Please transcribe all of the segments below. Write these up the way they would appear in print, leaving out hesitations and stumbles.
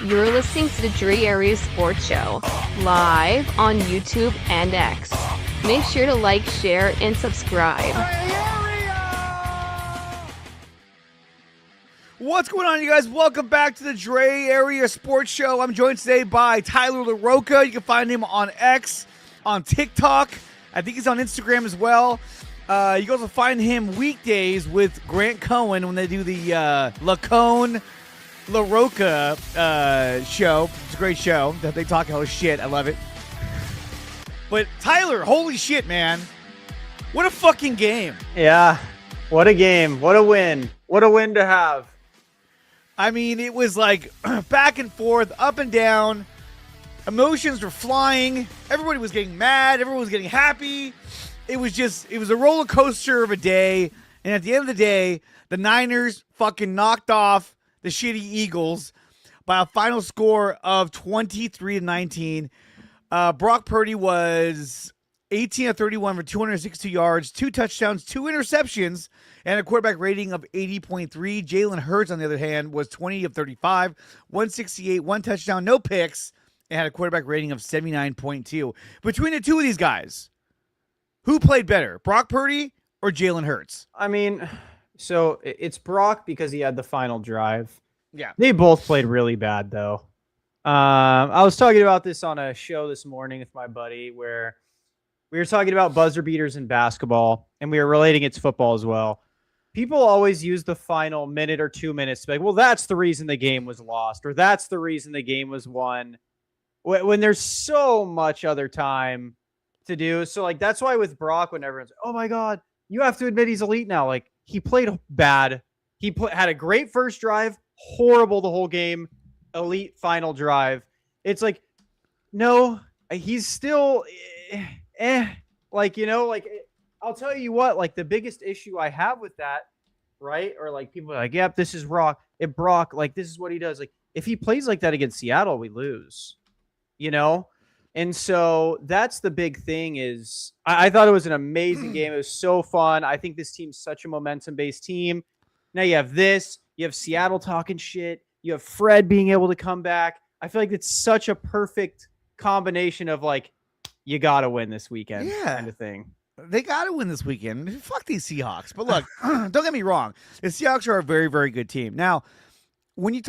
You're listening to the Dre Area Sports Show, live on YouTube and X. Make sure to like, share, and subscribe. What's going on, you guys? Welcome back to the Dre Area Sports Show. I'm joined today by Tyler LaRocca. You can find him on X, on TikTok. I think he's on Instagram as well. You can also find him weekdays with Grant Cohen when they do the LaCone LaRocca show. It's a great show that they talk all shit. I love it. But Tyler, holy shit, man. What a fucking game. Yeah, what a game. What a win. What a win to have. I mean, it was like back and forth, up and down. Emotions were flying. Everybody was getting mad. Everyone was getting happy. It was a roller coaster of a day. And at the end of the day, the Niners fucking knocked off the shitty Eagles by a final score of 23-19. Brock Purdy was 18 of 31 for 262 yards, 2 touchdowns, 2 interceptions, and a quarterback rating of 80.3. Jalen Hurts, on the other hand, was 20 of 35, 168, 1 touchdown, no picks, and had a quarterback rating of 79.2. Between the two of these guys, who played better, Brock Purdy or Jalen Hurts? I mean, so it's Brock because he had the final drive. Yeah. They both played really bad, though. I was talking about this on a show this morning with my buddy where we were talking about buzzer beaters in basketball, and we were relating it to football as well. People always use the final minute or 2 minutes to be like, well, that's the reason the game was lost, or that's the reason the game was won, when there's so much other time to do. So, like, that's why with Brock, when everyone's like, oh, my God, you have to admit he's elite now. Like, he played bad. He had a great first drive, horrible the whole game, elite final drive. It's like, no, he's still like, you know, like, I'll tell you what, like, the biggest issue I have with that, right? Or like people are like, yep, this is Brock, like, this is what he does. Like, if he plays like that against Seattle, we lose, you know? And so that's the big thing is I thought it was an amazing game. It was so fun. I think this team's such a momentum-based team. Now you have this, you have Seattle talking shit, you have Fred being able to come back. I feel like it's such a perfect combination of, like, you got to win this weekend kind of thing. They got to win this weekend. Fuck these Seahawks. But look, don't get me wrong. The Seahawks are a very, very good team. Now, when we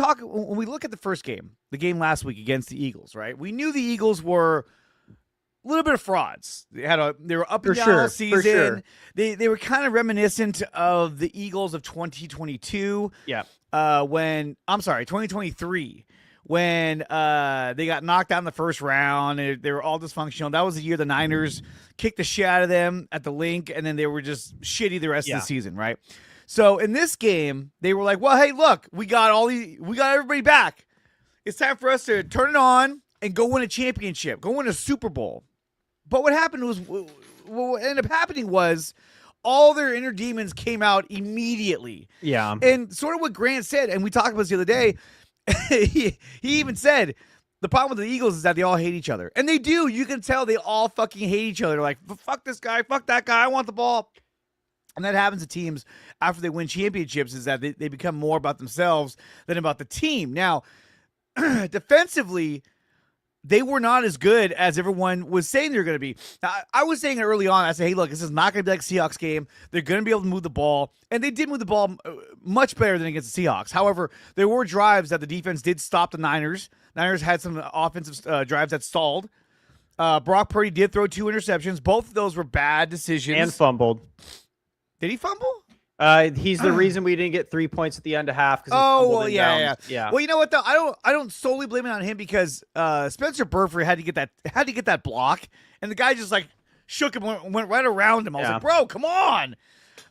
look at the first game, the game last week against the Eagles, right? We knew the Eagles were a little bit of frauds. They were up and down all season. For sure. They were kind of reminiscent of the Eagles of 2022. Yeah. 2023. When they got knocked out in the first round, and they were all dysfunctional. That was the year the Niners kicked the shit out of them at the Link, and then they were just shitty the rest of the season, right? So in this game, they were like, "Well, hey, look, we got everybody back. It's time for us to turn it on and go win a championship, go win a Super Bowl." But what happened was, what ended up happening was, all their inner demons came out immediately. Yeah, and sort of what Grant said, and we talked about this the other day. he even said the problem with the Eagles is that they all hate each other. And they do. You can tell they all fucking hate each other. Like, fuck this guy, fuck that guy, I want the ball. And that happens to teams after they win championships, is that they become more about themselves than about the team. Now, defensively, they were not as good as everyone was saying they're going to be. Now, I was saying it early on. I said, hey, look, this is not going to be like Seahawks game. They're going to be able to move the ball. And they did move the ball much better than against the Seahawks. However, there were drives that the defense did stop the Niners. Niners had some offensive drives that stalled. Brock Purdy did throw 2 interceptions. Both of those were bad decisions. And fumbled. Did he fumble? He's the reason we didn't get 3 points at the end of half. Oh, well, yeah. Yeah. Well, you know what though? I don't solely blame it on him because Spencer Burford had to get that block, and the guy just like shook him, went right around him. I was like, bro, come on.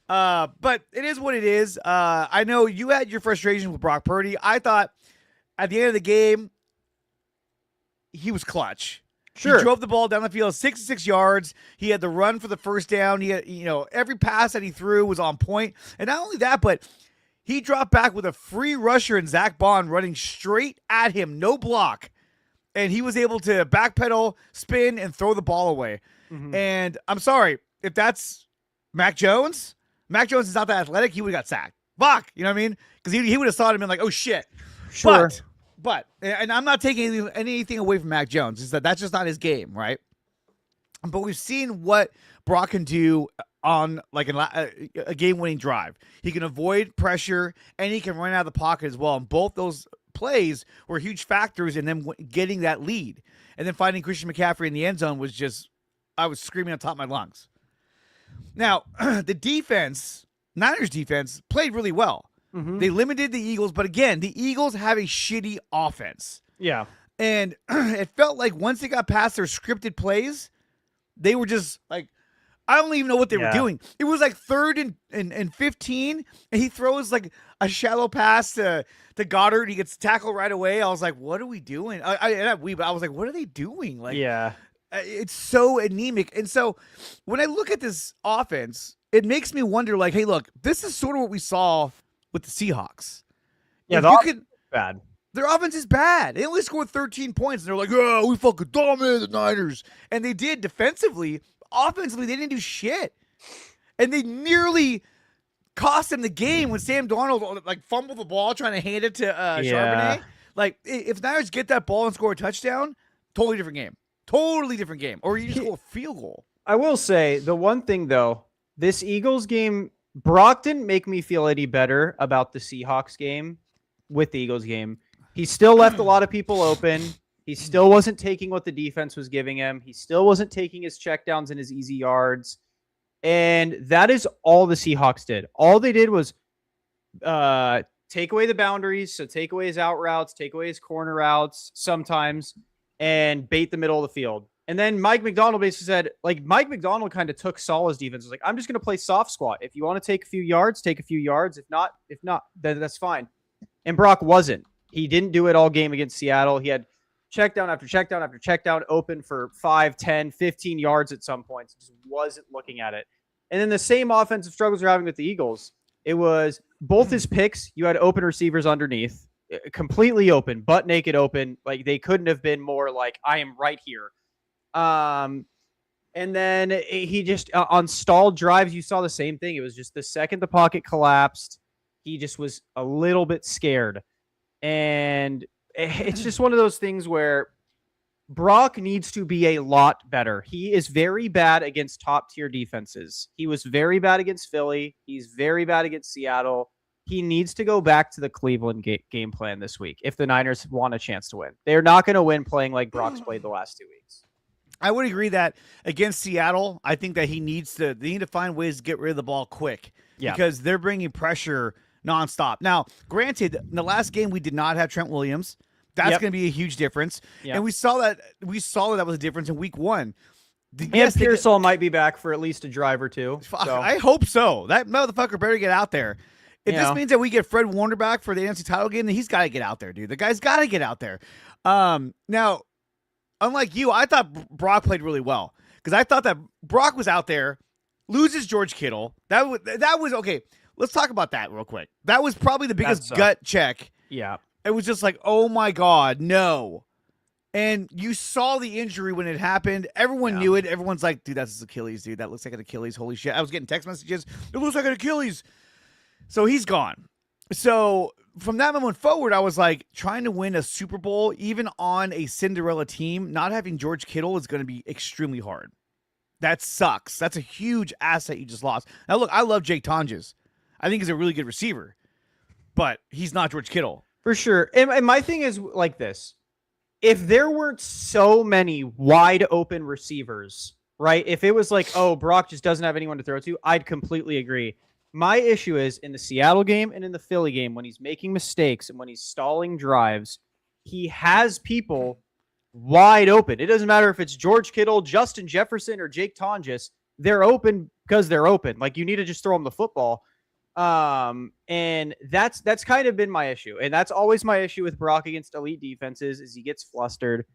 But it is what it is. I know you had your frustration with Brock Purdy. I thought at the end of the game, he was clutch. Sure. He drove the ball down the field 66 yards. He had the run for the first down. He had, every pass that he threw was on point. And not only that, but he dropped back with a free rusher in Zach Bond running straight at him, no block. And he was able to backpedal, spin, and throw the ball away. Mm-hmm. And I'm sorry, if that's Mac Jones is not that athletic, he would have got sacked. Fuck, you know what I mean? Because he would have thought him and been like, oh, shit. Sure. But and I'm not taking anything away from Mac Jones. Is that's just not his game, right? But we've seen what Brock can do on like a game-winning drive. He can avoid pressure and he can run out of the pocket as well. And both those plays were huge factors in them getting that lead. And then finding Christian McCaffrey in the end zone was just, I was screaming on top of my lungs. Now, the defense, Niners defense, played really well. Mm-hmm. They limited the Eagles, but again, the Eagles have a shitty offense. Yeah. And it felt like once they got past their scripted plays, they were just like, I don't even know what they were doing. It was like 3rd and 15, and he throws like a shallow pass to Goddard. He gets tackled right away. I was like, what are we doing? I was like, what are they doing? Like, it's so anemic. And so when I look at this offense, it makes me wonder, like, hey, look, this is sort of what we saw with the Seahawks. Yeah, bad. Their offense is bad. They only scored 13 points, and they're like, oh, we fucking dominated the Niners. And they did defensively. Offensively, they didn't do shit. And they nearly cost them the game when Sam Darnold like fumbled the ball trying to hand it to Charbonnet. Like, if Niners get that ball and score a touchdown, totally different game. Totally different game. Or you just score a field goal. I will say, the one thing, though, this Eagles game, Brock didn't make me feel any better about the Seahawks game with the Eagles game. He still left a lot of people open. He still wasn't taking what the defense was giving him. He still wasn't taking his checkdowns and his easy yards. And that is all the Seahawks did. All they did was take away the boundaries. So take away his out routes, take away his corner routes sometimes, and bait the middle of the field. And then Mike McDonald basically said, like, Mike McDonald kind of took Saleh's defense. Was like, I'm just going to play soft squat. If you want to take a few yards, take a few yards. If not, then that's fine. And Brock wasn't. He didn't do it all game against Seattle. He had check down after check down after check down, open for 5, 10, 15 yards at some points. Just wasn't looking at it. And then the same offensive struggles we're having with the Eagles. It was both his picks. You had open receivers underneath, completely open, butt naked open. Like, they couldn't have been more like, I am right here. And then he just on stalled drives, you saw the same thing. It was just the second the pocket collapsed, he just was a little bit scared. And it's just one of those things where Brock needs to be a lot better. He is very bad against top tier defenses. He was very bad against Philly. He's very bad against Seattle. He needs to go back to the Cleveland game plan this week if the Niners want a chance to win. They're not going to win playing like Brock's played the last 2 weeks. I would agree that against Seattle, I think that they need to find ways to get rid of the ball quick because they're bringing pressure nonstop. Now, granted, in the last game, we did not have Trent Williams. That's going to be a huge difference. Yep. And we saw that was a difference in week 1. And Pearsall might be back for at least a drive or two. So. I hope so. That motherfucker better get out there. If this means that we get Fred Warner back for the NFC title game, then he's got to get out there, dude. The guy's got to get out there. Now, unlike you, I thought Brock played really well because I thought that Brock was out there, loses George Kittle. That was okay. Let's talk about that real quick. That was probably the biggest gut check. Yeah. It was just like, oh my God, no. And you saw the injury when it happened. Everyone knew it. Everyone's like, dude, that's his Achilles, dude. That looks like an Achilles. Holy shit. I was getting text messages. It looks like an Achilles. So he's gone. So from that moment forward, I was like, trying to win a Super Bowl, even on a Cinderella team, not having George Kittle is going to be extremely hard. That sucks. That's a huge asset you just lost. Now, look, I love Jake Tonjes. I think he's a really good receiver, but he's not George Kittle. For sure. And my thing is like this. If there weren't so many wide open receivers, right? If it was like, oh, Brock just doesn't have anyone to throw to, I'd completely agree. My issue is in the Seattle game and in the Philly game, when he's making mistakes and when he's stalling drives, he has people wide open. It doesn't matter if it's George Kittle, Justin Jefferson, or Jake Tonjes. They're open because they're open. Like, you need to just throw them the football. And that's kind of been my issue. And that's always my issue with Brock against elite defenses is he gets flustered.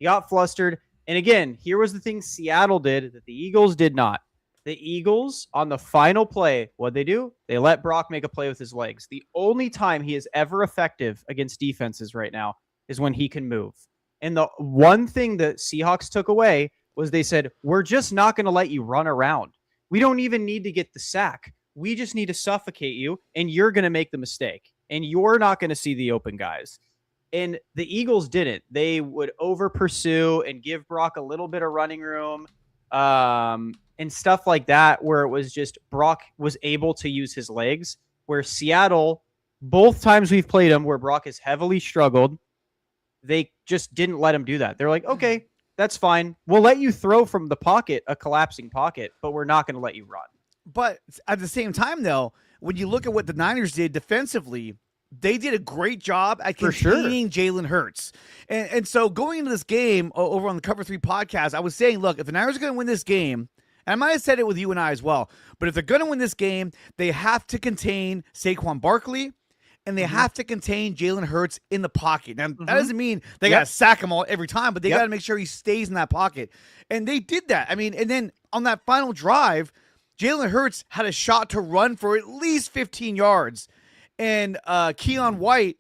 He got flustered. And again, here was the thing Seattle did that the Eagles did not. The Eagles, on the final play, what'd they do? They let Brock make a play with his legs. The only time he is ever effective against defenses right now is when he can move. And the one thing that Seahawks took away was they said, we're just not going to let you run around. We don't even need to get the sack. We just need to suffocate you, and you're going to make the mistake. And you're not going to see the open guys. And the Eagles didn't. They would over pursue and give Brock a little bit of running room and stuff like that, where it was just Brock was able to use his legs, where Seattle, both times we've played him where Brock has heavily struggled, they just didn't let him do that. They're like, okay, that's fine. We'll let you throw from the pocket, a collapsing pocket, but we're not going to let you run. But at the same time, though, when you look at what the Niners did defensively, they did a great job at containing Jalen Hurts. And so going into this game over on the Cover 3 podcast, I was saying, look, if the Niners are going to win this game, and I might have said it with you and I as well, but if they're going to win this game, they have to contain Saquon Barkley, and they have to contain Jalen Hurts in the pocket. Now, that doesn't mean they got to sack him all every time, but they got to make sure he stays in that pocket. And they did that. I mean, and then on that final drive, Jalen Hurts had a shot to run for at least 15 yards. And Keon White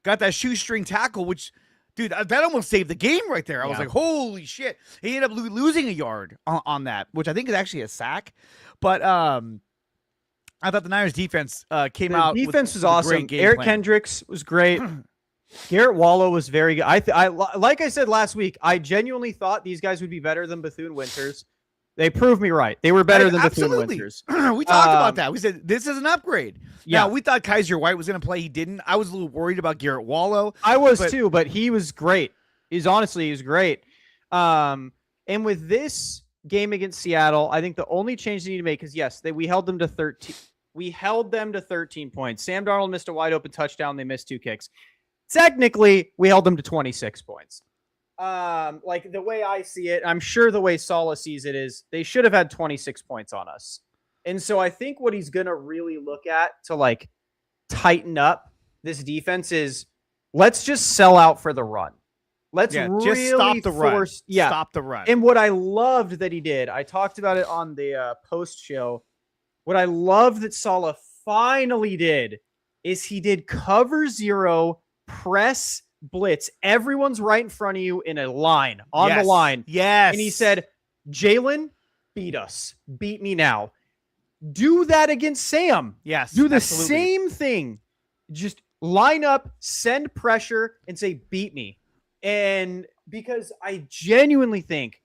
got that shoestring tackle, which, dude, that almost saved the game right there. I was like, holy shit. He ended up losing a yard on that, which I think is actually a sack. But I thought the Niners defense came out. Defense with was awesome. Eric Kendricks was great. Garrett Wallow was very good. I like I said last week, I genuinely thought these guys would be better than Bethune-Winters. They proved me right. They were better than Bethune-Winters. We talked about that. We said this is an upgrade. Yeah, now, we thought Kaiser White was going to play. He didn't. I was a little worried about Garrett Wallow. I was too, but he was great. He was great. And with this game against Seattle, I think the only change they need to make is, yes, we held them to 13. We held them to 13 points. Sam Darnold missed a wide open touchdown. They missed 2 kicks. Technically, we held them to 26 points. Like the way I see it, I'm sure the way Saleh sees it is they should have had 26 points on us. And so I think what he's going to really look at to like tighten up this defense is let's just sell out for the run. Let's really just stop the run. Yeah. Stop the run. And what I loved that he did, I talked about it on the post show. What I loved that Saleh finally did is he did cover 0, press blitz. Everyone's right in front of you in a line, on the line. Yes. And he said, Jalen, beat us. Beat me now. Do that against Sam. Yes. Do the same thing. Just line up, send pressure, and say, beat me. And because I genuinely think,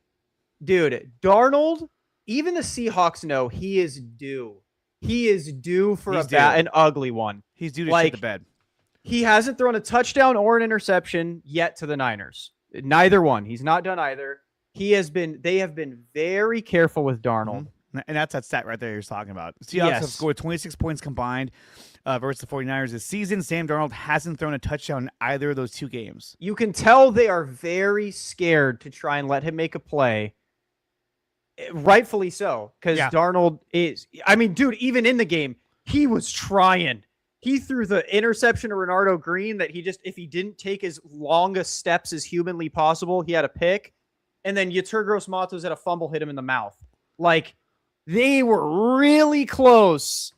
dude, Darnold, even the Seahawks know he is due. He is due for an ugly one. He's due to shit the bed. He hasn't thrown a touchdown or an interception yet to the Niners. Neither one. He's not done either. They have been very careful with Darnold. And that's that stat right there you're talking about. Seahawks have scored 26 points combined versus the 49ers this season. Sam Darnold hasn't thrown a touchdown in either of those 2 games. You can tell they are very scared to try and let him make a play. Rightfully so, because Darnold is, I mean, dude, even in the game, he was trying. He threw the interception to Renardo Green that if he didn't take as long a steps as humanly possible, he had a pick. And then Yetur Gross-Matos had a fumble hit him in the mouth. Like, they were really close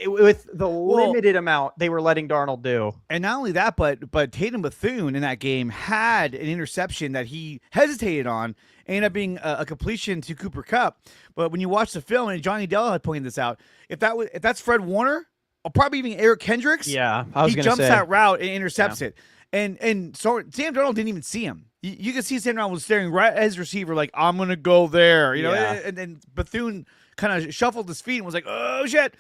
with the limited amount they were letting Darnold do. And not only that, but Tatum Bethune in that game had an interception that he hesitated on, ended up being a completion to Cooper Kupp. But when you watch the film, and Johnny Dell had pointed this out, if that's Fred Warner, or probably even Eric Kendricks, he jumps that route and intercepts it. And so Sam Darnold didn't even see him. You can see Sam Darnold was staring right at his receiver, like, I'm going to go there. You know, and then Bethune kind of shuffled his feet and was like, oh, shit.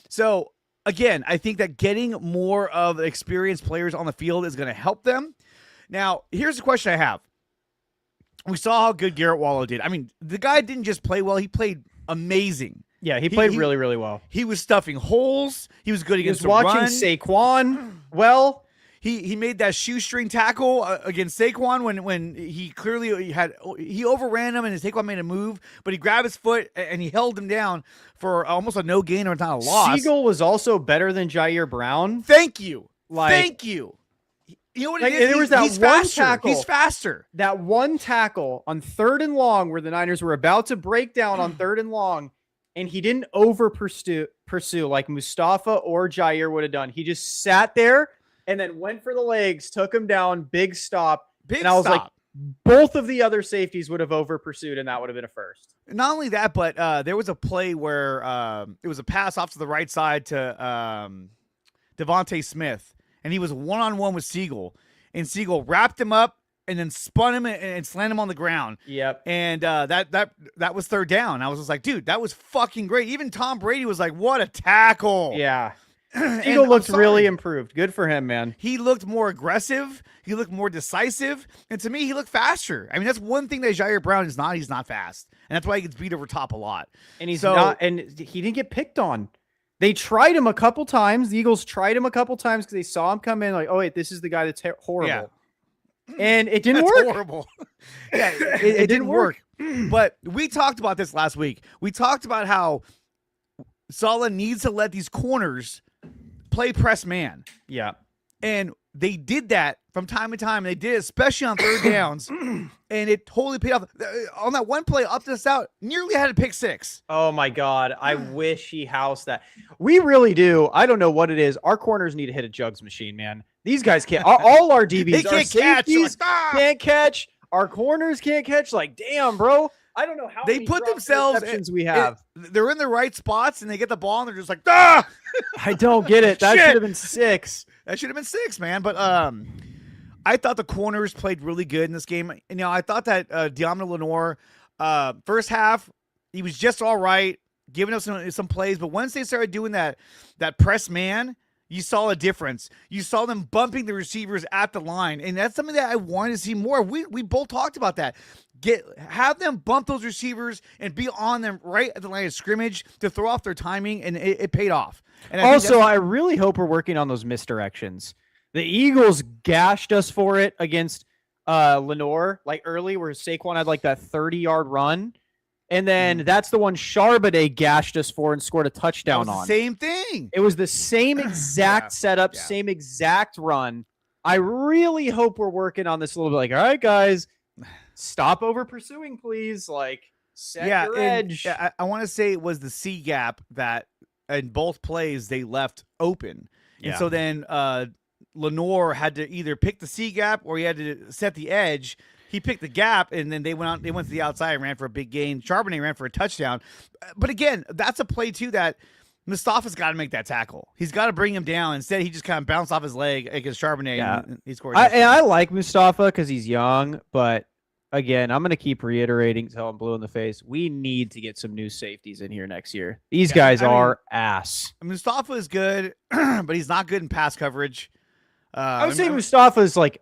So, again, I think that getting more of the experienced players on the field is going to help them. Now, here's the question I have. We saw how good Garrett Wallow did. I mean, the guy didn't just play well. He played amazing. Yeah, he played really, really well. He was stuffing holes. He was good against the run. He was watching Saquon well. He made that shoestring tackle against Saquon when he clearly he overran him and Saquon made a move, but he grabbed his foot and he held him down for almost a no gain or not a loss. Siegel was also better than Jair Brown. Thank you. Thank you. You know what it is? There was that he's one faster. tackle. He's faster. That one tackle on 3rd and long where the Niners were about to break down on 3rd and long, and he didn't over pursue like Mustafa or Jair would have done. He just sat there and then went for the legs, took him down, big stop. And I was like, both of the other safeties would have over pursued, and that would have been a first. Not only that, but there was a play where it was a pass off to the right side to Devontae Smith, and he was one-on-one with Siegel. and Siegel wrapped him up and then spun him and slammed him on the ground. Yep. And that was third down. I was just like, dude, that was fucking great. Even Tom Brady was like, what a tackle. Yeah. Siegel looked really improved. Good for him, man. He looked more aggressive. He looked more decisive. And to me, he looked faster. I mean, that's one thing that Jair Brown is not. He's not fast. And that's why he gets beat over top a lot. And he didn't get picked on. They tried him a couple times. The Eagles tried him a couple times because they saw him come in like, oh, wait, this is the guy that's horrible. Yeah. And it didn't work. Horrible. Yeah, it didn't work. But we talked about this last week. We talked about how Saleh needs to let these corners play press man. Yeah. And they did that from time to time. They did it, especially on third downs. And it totally paid off. On that one play, up to this out, nearly had a pick six. Oh, my God. I wish he housed that. We really do. I don't know what it is. Our corners need to hit a jugs machine, man. These guys can't. All our DBs, they can't catch. Can't catch. Our corners can't catch. Like, damn, bro. I don't know how they put themselves we have. They're in the right spots and they get the ball and they're just like, ah! I don't get it. That should have been 6. That should have been 6, man. But I thought the corners played really good in this game. And, I thought that De'Amon Lenoir, first half, he was just all right, giving us some plays. But once they started doing that press man, you saw a difference. You saw them bumping the receivers at the line. And that's something that I wanted to see more. We both talked about that. Have them bump those receivers and be on them right at the line of scrimmage to throw off their timing, and it paid off. And I really hope we're working on those misdirections. The Eagles gashed us for it against Lenoir, like early, where Saquon had like that 30-yard run. And then that's the one Charbonnet gashed us for and scored a touchdown on. Same thing. It was the same exact setup, same exact run. I really hope we're working on this a little bit. Like, all right, guys, stop over pursuing, please. Like, set your edge. I want to say it was the C gap that in both plays they left open. And so then Lenoir had to either pick the C gap or he had to set the edge. He picked the gap, and then they went to the outside and ran for a big gain. Charbonnet ran for a touchdown. But again, that's a play, too, that Mustafa's got to make that tackle. He's got to bring him down. Instead, he just kind of bounced off his leg against Charbonnet, and he scored. I like Mustafa because he's young, but again, I'm going to keep reiterating until I'm blue in the face. We need to get some new safeties in here next year. These guys are ass. Mustafa is good, but he's not good in pass coverage. I would say Mustafa is like,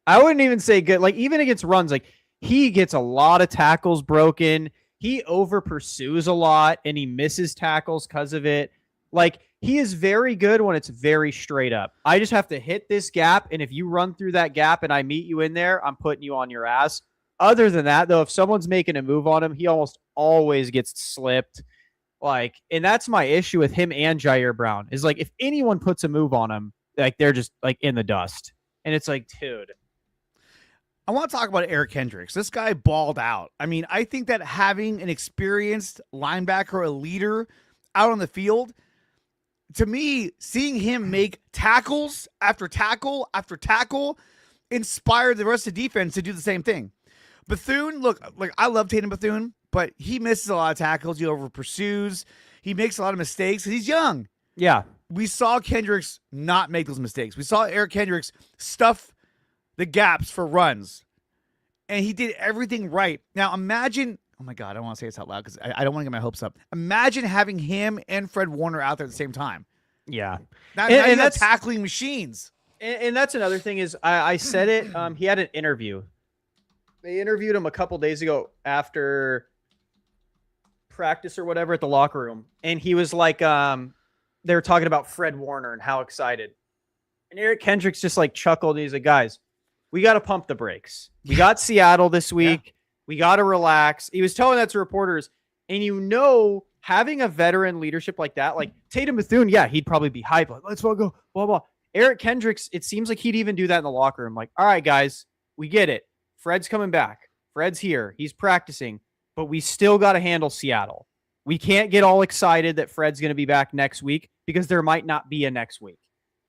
I wouldn't even say good. Like, even against runs, like, he gets a lot of tackles broken. He over pursues a lot, and he misses tackles because of it. Like, he is very good when it's very straight up. I just have to hit this gap, and if you run through that gap and I meet you in there, I'm putting you on your ass. Other than that, though, if someone's making a move on him, he almost always gets slipped. Like, and that's my issue with him and Jair Brown, is like, if anyone puts a move on him, like, they're just like in the dust. And it's like, dude. I want to talk about Eric Kendricks. This guy balled out. I mean, I think that having an experienced linebacker, a leader out on the field, to me, seeing him make tackles after tackle after tackle inspired the rest of the defense to do the same thing. Bethune, look, like, I love Tatum Bethune, but he misses a lot of tackles. He over pursues. He makes a lot of mistakes. He's young. Yeah. We saw Kendricks not make those mistakes. We saw Eric Kendricks stuff the gaps for runs, and he did everything right. Now imagine, oh my God, I don't want to say this out loud because I don't want to get my hopes up. Imagine having him and Fred Warner out there at the same time. Yeah. And that's tackling machines. And that's another thing is I said it. He had an interview. They interviewed him a couple days ago after practice or whatever at the locker room. And he was like, they were talking about Fred Warner and how excited. And Eric Kendricks just like chuckled. And he's like, guys, we got to pump the brakes. We got Seattle this week. Yeah. We got to relax. He was telling that to reporters. And having a veteran leadership like that, like Tatum Bethune, he'd probably be hyped. Like, let's go, blah, blah. Eric Kendricks, it seems like he'd even do that in the locker room. Like, all right, guys, we get it. Fred's coming back. Fred's here. He's practicing. But we still got to handle Seattle. We can't get all excited that Fred's going to be back next week because there might not be a next week.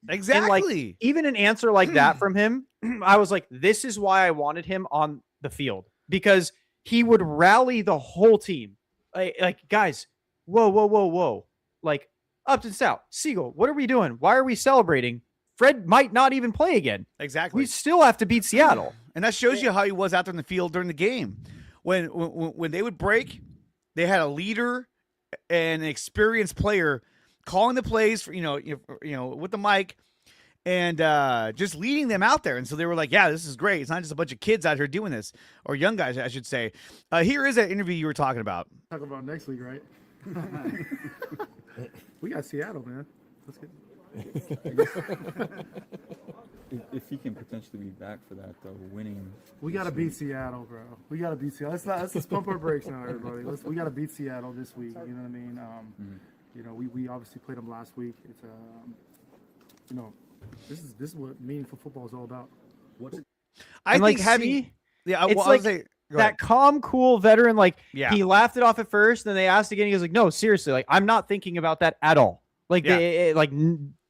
Exactly. And like, even an answer like that from him, I was like, this is why I wanted him on the field, because he would rally the whole team. Like guys, whoa. Like, Upton Stout, Siegel, what are we doing? Why are we celebrating? Fred might not even play again. Exactly. We still have to beat Seattle. And that shows you how he was out there in the field during the game. When they would break, they had a leader and an experienced player calling the plays for, with the mic and just leading them out there. And so they were like, yeah, this is great. It's not just a bunch of kids out here doing this, or young guys, I should say. Here is that interview you were talking about. Talk about next week, right? We got Seattle, man. Let's get. If he can potentially be back for that, though, winning. We got to beat Seattle, bro. We got to beat Seattle. Let's just pump our brakes now, everybody. We got to beat Seattle this week. You know what I mean? We obviously played them last week. It's this is what meaningful football is all about. I think having it's like that calm, cool veteran. Like he laughed it off at first, then they asked again. He was like, "No, seriously, like I'm not thinking about that at all. Like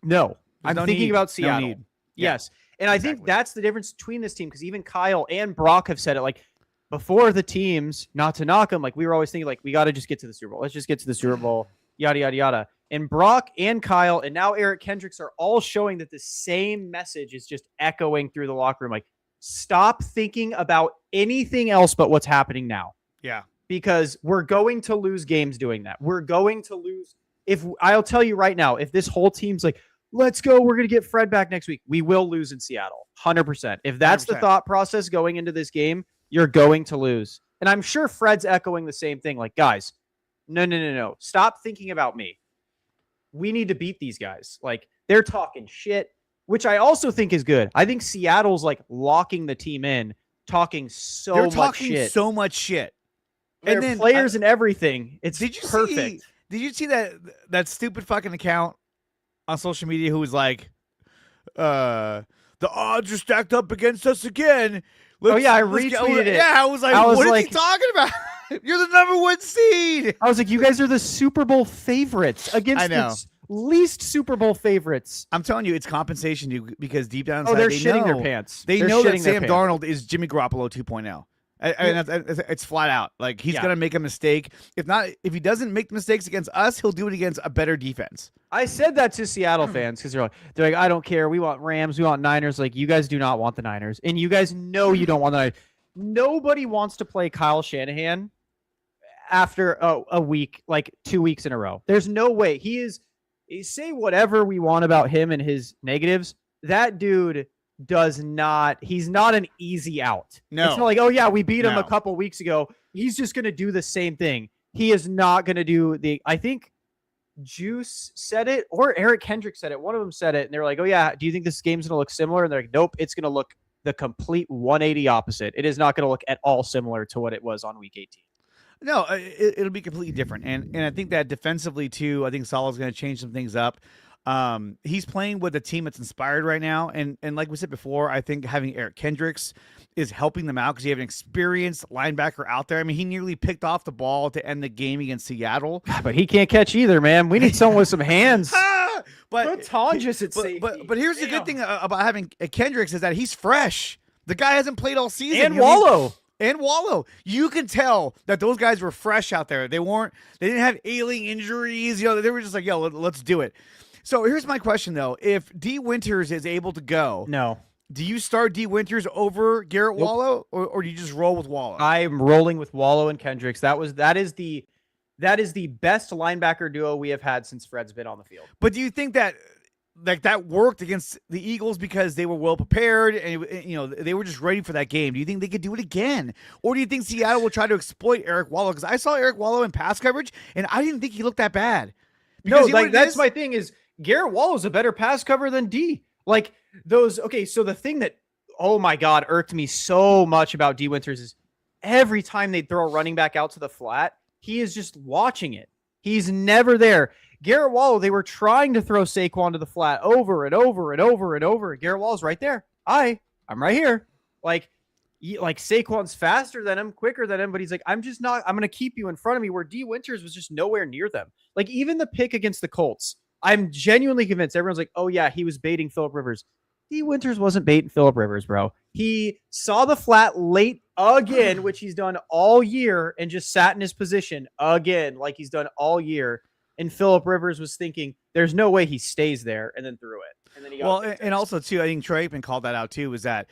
no, I'm thinking about Seattle." No. Yes. And I think that's the difference between this team, because even Kyle and Brock have said it, like, before the teams, not to knock them, like, we were always thinking, like, we got to just get to the Super Bowl. Let's just get to the Super Bowl, yada, yada, yada. And Brock and Kyle and now Eric Kendricks are all showing that the same message is just echoing through the locker room. Like, stop thinking about anything else but what's happening now. Yeah. Because we're going to lose games doing that. We're going to lose. I'll tell you right now, if this whole team's like, let's go, we're going to get Fred back next week, we will lose in Seattle. 100%. If that's 100%. The thought process going into this game, you're going to lose. And I'm sure Fred's echoing the same thing. Like, guys, no. Stop thinking about me. We need to beat these guys. Like, they're talking shit, which I also think is good. I think Seattle's like locking the team in, talking so much shit. And then players and everything. It's perfect. Did you see that stupid fucking account on social media who was like, the odds are stacked up against us again. I retweeted it. Yeah, I was like, what is he talking about? You're the number 1 seed. I was like, you guys are the Super Bowl favorites against the least Super Bowl favorites. I'm telling you, it's compensation because deep down inside, they're shitting their pants. They know that Sam Darnold is Jimmy Garoppolo 2.0. It's flat out. Like, he's going to make a mistake. If he doesn't make mistakes against us, he'll do it against a better defense. I said that to Seattle fans because they're like, I don't care. We want Rams. We want Niners. Like, you guys do not want the Niners. And you guys know you don't want the Niners. Nobody wants to play Kyle Shanahan after a week, like 2 weeks in a row. There's no way. Say whatever we want about him and his negatives. That dude he's not an easy out. No. It's not like, we beat him a couple weeks ago. He's just going to do the same thing. He is not going to do I think Juice said it or Eric Kendrick said it. One of them said it and they're like, do you think this game's going to look similar? And they're like, nope, it's going to look the complete 180 opposite. It is not going to look at all similar to what it was on week 18. No, it'll be completely different. And I think that defensively too, I think Salah's going to change some things up. He's playing with a team that's inspired right now. And like we said before, I think having Eric Kendricks is helping them out because you have an experienced linebacker out there. I mean, he nearly picked off the ball to end the game against Seattle. But he can't catch either, man. We need someone with some hands. But here's the good thing about having Kendricks is that he's fresh. The guy hasn't played all season. And Wallow. You can tell that those guys were fresh out there. They didn't have ailing injuries. They were just like, let's do it. So here's my question, though. If D. Winters is able to go, do you start D. Winters over Garrett Wallow, or do you just roll with Wallow? I'm rolling with Wallow and Kendricks. That is the best linebacker duo we have had since Fred's been on the field. But do you think that that worked against the Eagles because they were well prepared and they were just ready for that game? Do you think they could do it again, or do you think Seattle will try to exploit Eric Wallow? Because I saw Eric Wallow in pass coverage, and I didn't think he looked that bad. That's my thing is Garrett Wallow's a better pass cover than D. Like those. Okay, so the thing that, oh my God, irked me so much about D. Winters is every time they throw a running back out to the flat, he is just watching it. He's never there. Garrett Wallow, they were trying to throw Saquon to the flat over and over and over and over. Garrett Wallow's right there. I'm right here. Like Saquon's faster than him, quicker than him, but he's like, I'm going to keep you in front of me, where D. Winters was just nowhere near them. Like, even the pick against the Colts, I'm genuinely convinced everyone's like, oh yeah, he was baiting Phillip Rivers. D. Winters wasn't baiting Phillip Rivers, bro. He saw the flat late again, which he's done all year, and just sat in his position again, like he's done all year. And Phillip Rivers was thinking, there's no way he stays there and then threw it. And then he got Well, and also too, I think Troy Aikman called that out too. Was that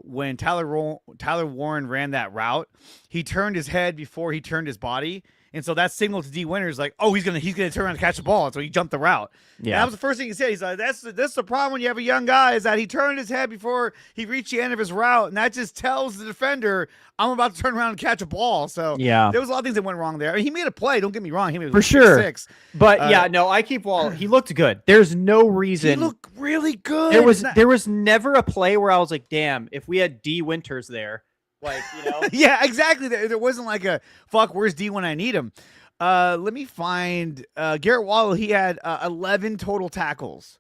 when Tyler Warren ran that route, he turned his head before he turned his body. And so that signaled to D. Winters like, oh, he's gonna turn around and catch the ball. And so he jumped the route. Yeah, and that was the first thing he said. He's like, that's the problem when you have a young guy is that he turned his head before he reached the end of his route, and that just tells the defender I'm about to turn around and catch a ball. So yeah, there was a lot of things that went wrong there. I mean, he made a play. Don't get me wrong. He made for sure. 6. But yeah, no, I keep Waller. He looked good. There's no reason. He looked really good. There was never a play where I was like, damn, if we had D. Winters there, like, you know. Yeah, exactly. There wasn't like a fuck. Where's D when I need him? Let me find Garrett Waller. He had 11 total tackles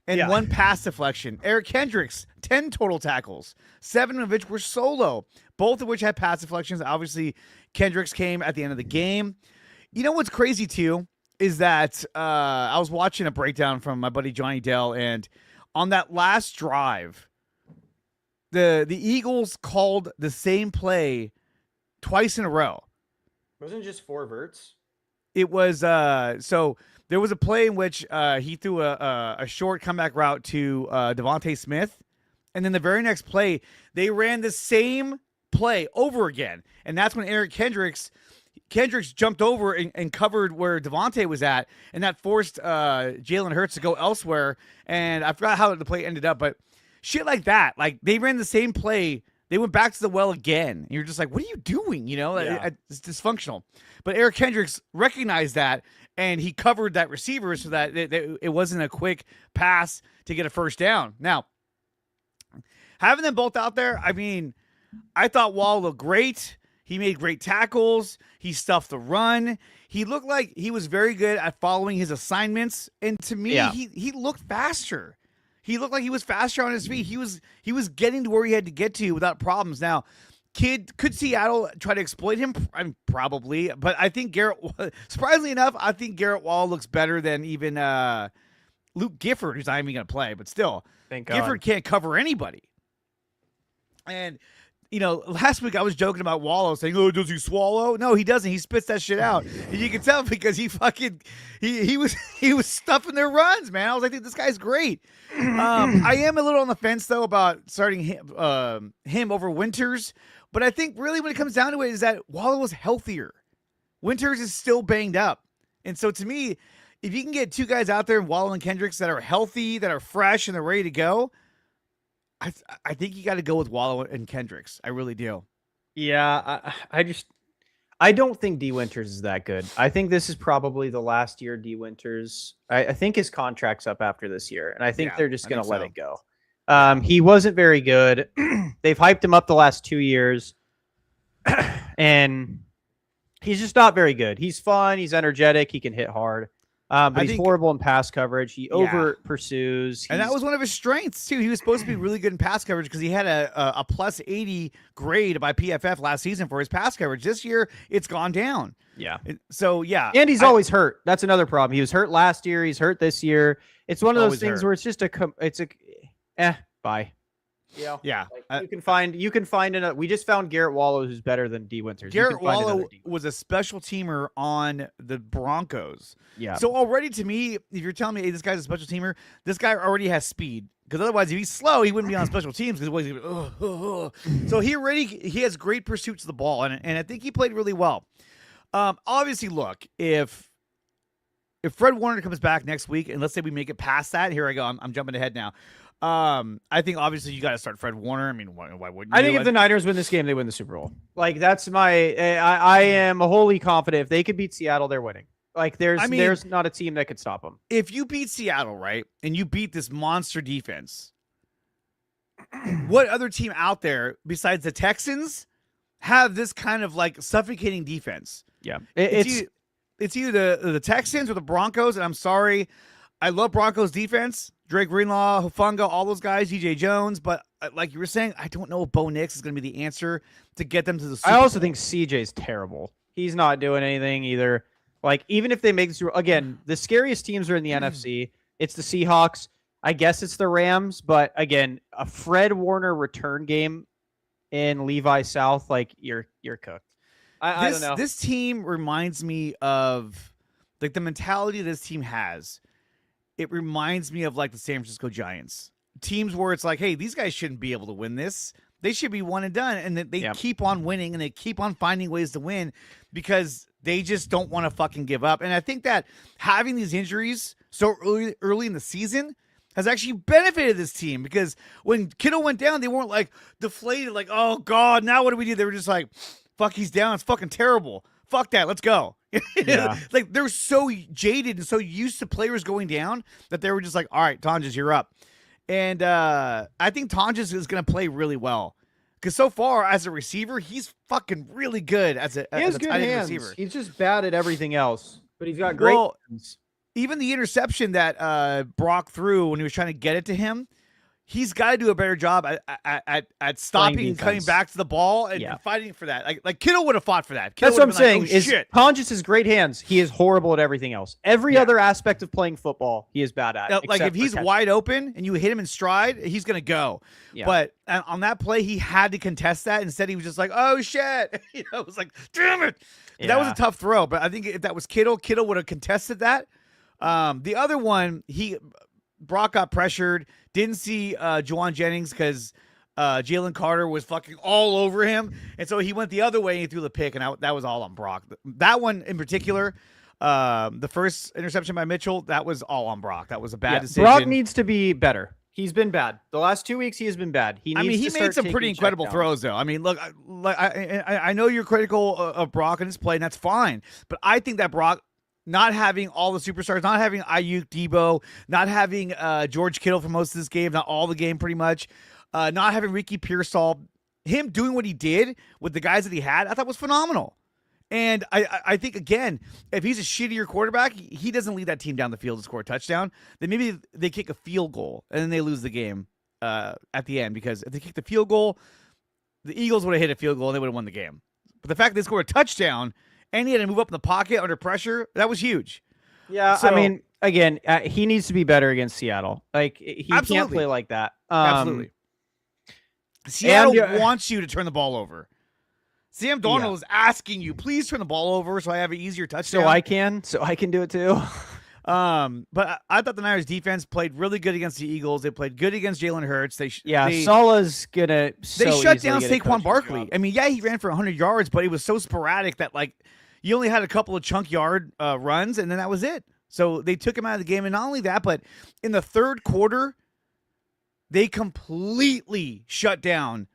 and 1 pass deflection. Eric Kendricks, 10 total tackles, 7 of which were solo, both of which had pass deflections. Obviously, Kendricks came at the end of the game. You know what's crazy too is that I was watching a breakdown from my buddy Johnny Dell, and on that last drive, the Eagles called the same play twice in a row. Wasn't it just 4 verts? It was so there was a play in which he threw a short comeback route to Devontae Smith, and then the very next play they ran the same play over again, and that's when Eric Kendricks jumped over and covered where Devontae was at, and that forced Jalen Hurts to go elsewhere. And I forgot how the play ended up, but shit like that, like they ran the same play. They went back to the well again. And you're just like, what are you doing? You know, it's dysfunctional. But Eric Kendricks recognized that, and he covered that receiver so that it wasn't a quick pass to get a first down. Now, having them both out there, I mean, I thought Wall looked great. He made great tackles. He stuffed the run. He looked like he was very good at following his assignments. And to me, he looked faster. He looked like he was faster on his feet. He was getting to where he had to get to without problems. Now, could Seattle try to exploit him? I mean, probably. But I think surprisingly enough, I think Garrett Wall looks better than even Luke Gifford, who's not even going to play. But still, thank God. Gifford can't cover anybody. And you know, last week I was joking about Wallow saying, "Oh, does he swallow?" No, he doesn't. He spits that shit out. And you can tell because he was stuffing their runs, man. I was like, this guy's great. I am a little on the fence though about starting him over Winters, but I think really when it comes down to it is that Wallow was healthier. Winters is still banged up, and so to me, if you can get 2 guys out there, Wallow and Kendricks, that are healthy, that are fresh, and they're ready to go, I think you got to go with Wallow and Kendricks. I really do. Yeah, I don't think D. Winters is that good. I think this is probably the last year D. Winters. I think his contract's up after this year, and I think they're just going to let it go. He wasn't very good. They've hyped him up the last 2 years, and he's just not very good. He's fun. He's energetic. He can hit hard. But he's horrible in pass coverage. He over pursues. And that was one of his strengths, too. He was supposed to be really good in pass coverage because he had a plus 80 grade by PFF last season for his pass coverage. This year, it's gone down. Yeah. And he's always hurt. That's another problem. He was hurt last year. He's hurt this year. It's one of those things where it's just bye. Yeah. Like, you can find we just found Garrett Wallow who's better than D. Winters. Garrett Wallow was a special teamer on the Broncos. Yeah. So already to me, if you're telling me, hey, this guy's a special teamer, this guy already has speed. Because otherwise, if he's slow, he wouldn't be on special teams. Because so he has great pursuits of the ball, and I think he played really well. Obviously, look, if Fred Warner comes back next week, and let's say we make it past that, here I go. I'm jumping ahead now. I think obviously you got to start Fred Warner. I mean, why wouldn't you? I think if the Niners win this game, they win the Super Bowl. Like that's I am wholly confident if they could beat Seattle, they're winning. Like there's not a team that could stop them. If you beat Seattle, right, and you beat this monster defense, what other team out there besides the Texans have this kind of like suffocating defense? Yeah, it's either the Texans or the Broncos. And I'm sorry, I love Broncos defense. Drake Greenlaw, Hufanga, all those guys, DJ Jones. But like you were saying, I don't know if Bo Nix is going to be the answer to get them to the Super Bowl. I also think CJ's terrible. He's not doing anything either. Like, even if they make this, again, the scariest teams are in the NFC. It's the Seahawks. I guess it's the Rams. But again, a Fred Warner return game in Levi South, like you're cooked. I don't know. This team reminds me of like the mentality this team has, it reminds me of like the San Francisco Giants. Teams where it's like, hey, these guys shouldn't be able to win this. They should be one and done. And they keep on winning and they keep on finding ways to win because they just don't want to fucking give up. And I think that having these injuries so early in the season has actually benefited this team because when Kittle went down, they weren't like deflated, like, oh God, now what do we do? They were just like, fuck, he's down. It's fucking terrible. Fuck that. Let's go. Yeah. Like they're so jaded and so used to players going down that they were just like, all right, Tonjes, you're up. And I think Tonjes is going to play really well because so far as a receiver, he's fucking really good as a he has tight good end hands. receiver. He's just bad at everything else, but he's got great hands. Even the interception that Brock threw when he was trying to get it to him, he's got to do a better job at stopping and coming back to the ball and fighting for that. Like Kittle would have fought for that. Kittle That's what I'm saying. Like, oh, Tonjes has great hands. He is horrible at everything else. Every other aspect of playing football, he is bad at. Like if he's wide open and you hit him in stride, he's gonna go. Yeah. But on that play, he had to contest that. Instead, he was just like, "Oh shit!" It was like, "Damn it!" Yeah. That was a tough throw. But I think if that was Kittle would have contested that. The other one, Brock got pressured. Didn't see Juwan Jennings because Jalen Carter was fucking all over him. And so he went the other way and he threw the pick, and that was all on Brock. That one in particular, the first interception by Mitchell, that was all on Brock. That was a bad decision. Brock needs to be better. He's been bad. The last 2 weeks, he has been bad. He made some pretty incredible throws, though. I mean, look, I know you're critical of Brock and his play, and that's fine. But I think that Brock, not having all the superstars, not having Ayuk, Debo, not having George Kittle for most of this game, not all the game pretty much, not having Ricky Pearsall, him doing what he did with the guys that he had, I thought was phenomenal. And I think, again, if he's a shittier quarterback, he doesn't lead that team down the field to score a touchdown, then maybe they kick a field goal and then they lose the game at the end because if they kick the field goal, the Eagles would have hit a field goal and they would have won the game. But the fact that they scored a touchdown and he had to move up in the pocket under pressure, that was huge. Yeah, so, I mean, again, he needs to be better against Seattle. Like, he can't play like that. Absolutely. Seattle wants you to turn the ball over. Sam Darnold is asking you, please turn the ball over so I have an easier touchdown. So I can do it too. But I thought the Niners defense played really good against the Eagles. They played good against Jalen Hurts. Salah's gonna. They shut down Saquon Barkley. I mean, yeah, he ran for 100 yards, but it was so sporadic that like you only had a couple of chunk yard runs, and then that was it. So they took him out of the game, and not only that, but in the third quarter, they completely shut down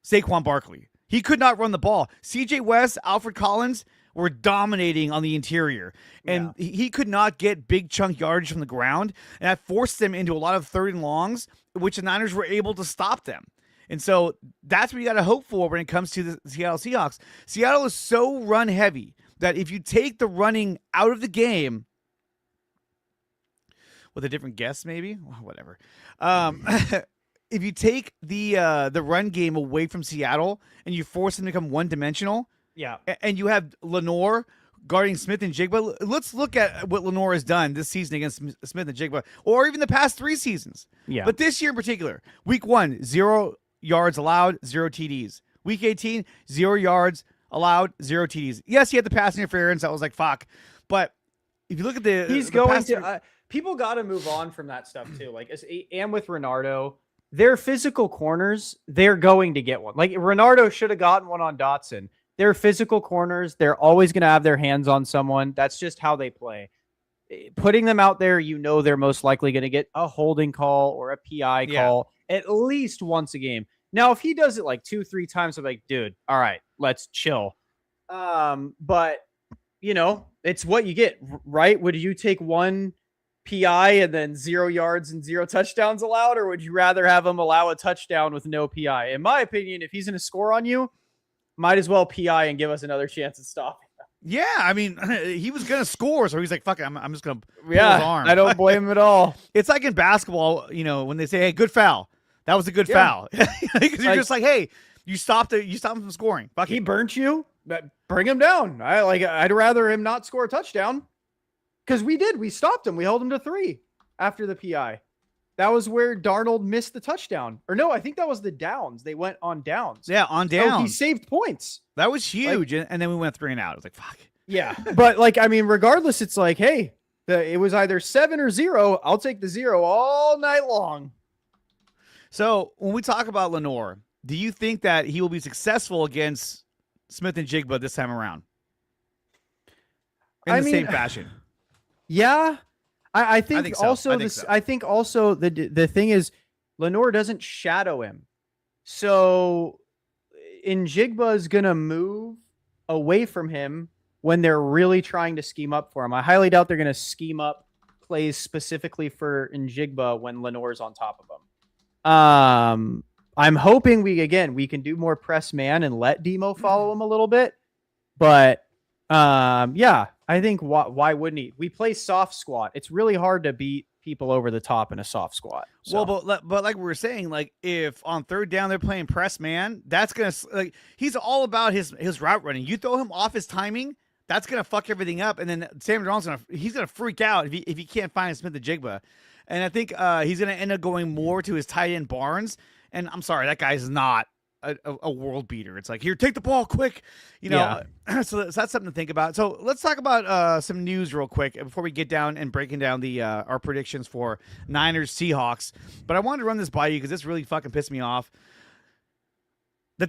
Saquon Barkley. He could not run the ball. C.J. West, Alfred Collins were dominating on the interior, and he could not get big chunk yardage from the ground, and that forced them into a lot of third and longs, which the Niners were able to stop them. And so that's what you got to hope for when it comes to the Seattle Seahawks. Seattle is so run heavy that if you take the running out of the game, with a different guess maybe, whatever. If you take the run game away from Seattle and you force them to become one-dimensional, and you have Lenore guarding Smith and Jigba, let's look at what Lenore has done this season against Smith and Jigba, or even the past 3 seasons. Yeah. But this year in particular, week 1, 0 yards allowed, 0 TDs. Week 18, 0 yards allowed, 0 TDs. Yes, he had the pass interference. That was like, fuck. But if you look at people got to move on from that stuff too. Like, and with Renardo, their physical corners, they're going to get one. Like, Renardo should have gotten one on Dotson. They're physical corners. They're always going to have their hands on someone. That's just how they play. Putting them out there, they're most likely going to get a holding call or a PI call at least once a game. Now, if he does it like 2-3 times, I'm like, dude, all right, let's chill. But, it's what you get, right? Would you take one PI and then 0 yards and 0 touchdowns allowed, or would you rather have him allow a touchdown with no PI? In my opinion, if he's going to score on you, might as well PI and give us another chance at stopping him. Yeah, I mean, he was going to score, so he's like, fuck it, I'm just going to pull his arm. I don't blame him at all. It's like in basketball, when they say, hey, good foul. That was a good foul. Because you're just like, hey, you stopped him from scoring. Fuck he burnt you, bring him down. I'd rather him not score a touchdown. Because we stopped him. We held him to 3 after the PI. That was where Darnold missed the touchdown. Or no, I think that was the downs. They went on downs. Yeah, on downs. So he saved points. That was huge. And then we went 3 and out. It was like, fuck. Yeah, but like, I mean, regardless, it's like, hey, it was either 7 or 0. I'll take the 0 all night long. So when we talk about Lenore, do you think that he will be successful against Smith and Jigba this time around? In the same fashion. Yeah. I think, think so. also I think also the thing is Lenore doesn't shadow him. So Njigba is going to move away from him when they're really trying to scheme up for him. I highly doubt they're going to scheme up plays specifically for Njigba when Lenore's on top of him. I'm hoping we can do more press man and let Demo follow him a little bit. But yeah, I think why wouldn't he? We play soft squat. It's really hard to beat people over the top in a soft squat. So. Well, but like we were saying, like if on third down they're playing press man, that's gonna like he's all about his route running. You throw him off his timing, that's gonna fuck everything up. And then Sam Darnold's he's gonna freak out if he can't find Smith and Jigba. And I think he's gonna end up going more to his tight end Barnes. And I'm sorry, that guy's not a world beater. It's like, here, take the ball quick, Yeah. So that's something to think about. So let's talk about some news real quick before we get down and breaking down the our predictions for Niners Seahawks. But I wanted to run this by you because this really fucking pissed me off. The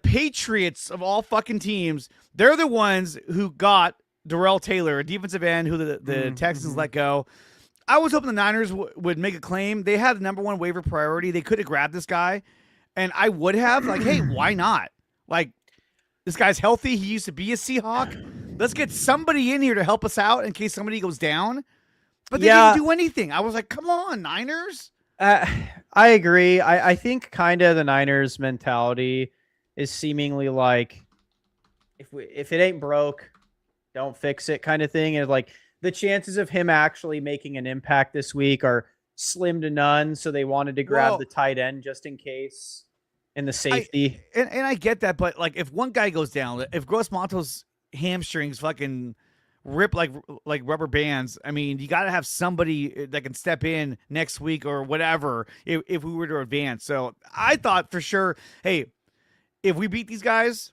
Patriots of all fucking teams, they're the ones who got Darrell Taylor, a defensive end who the Texans let go. I was hoping the Niners would make a claim. They had the number one waiver priority. They could have grabbed this guy. And I would have, like, hey, why not? Like, this guy's healthy. He used to be a Seahawk. Let's get somebody in here to help us out in case somebody goes down. But they didn't do anything. I was like, come on, Niners. I agree. I think kind of the Niners mentality is seemingly like, if it ain't broke, don't fix it kind of thing. And like the chances of him actually making an impact this week are slim to none. So they wanted to grab the tight end just in case. In the safety. And I get that, but like if one guy goes down, if Gross Monto's hamstrings fucking rip like rubber bands, I mean, you got to have somebody that can step in next week or whatever if we were to advance. So I thought for sure, hey, if we beat these guys,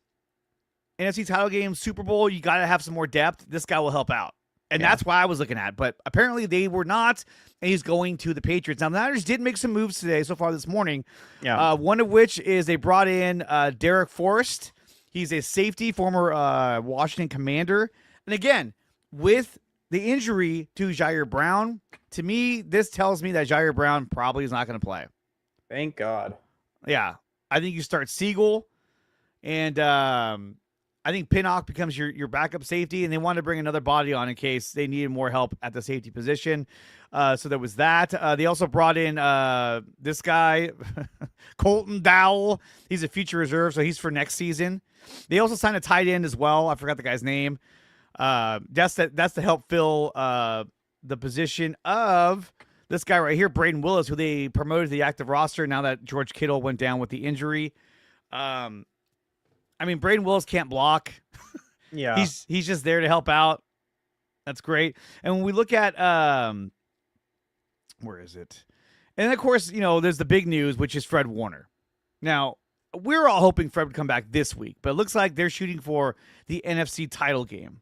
NFC title game, Super Bowl, you got to have some more depth. This guy will help out. And that's why I was looking at. But apparently they were not, and he's going to the Patriots. Now, the Niners did make some moves today so far this morning. Yeah. One of which is they brought in Derek Forrest. He's a safety, former Washington Commander. And again, with the injury to Jair Brown, to me, this tells me that Jair Brown probably is not going to play. Thank God. Yeah. I think you start Siegel, and I think Pinnock becomes your backup safety, and they wanted to bring another body on in case they needed more help at the safety position. So there was that. They also brought in this guy, Colton Dowell. He's a future reserve, so he's for next season. They also signed a tight end as well. I forgot the guy's name. That's to help fill the position of this guy right here, Braden Willis, who they promoted to the active roster now that George Kittle went down with the injury. I mean, Braden Willis can't block. Yeah. He's just there to help out. That's great. And when we look at where is it? And then, of course, there's the big news, which is Fred Warner. Now, we're all hoping Fred would come back this week, but it looks like they're shooting for the NFC title game.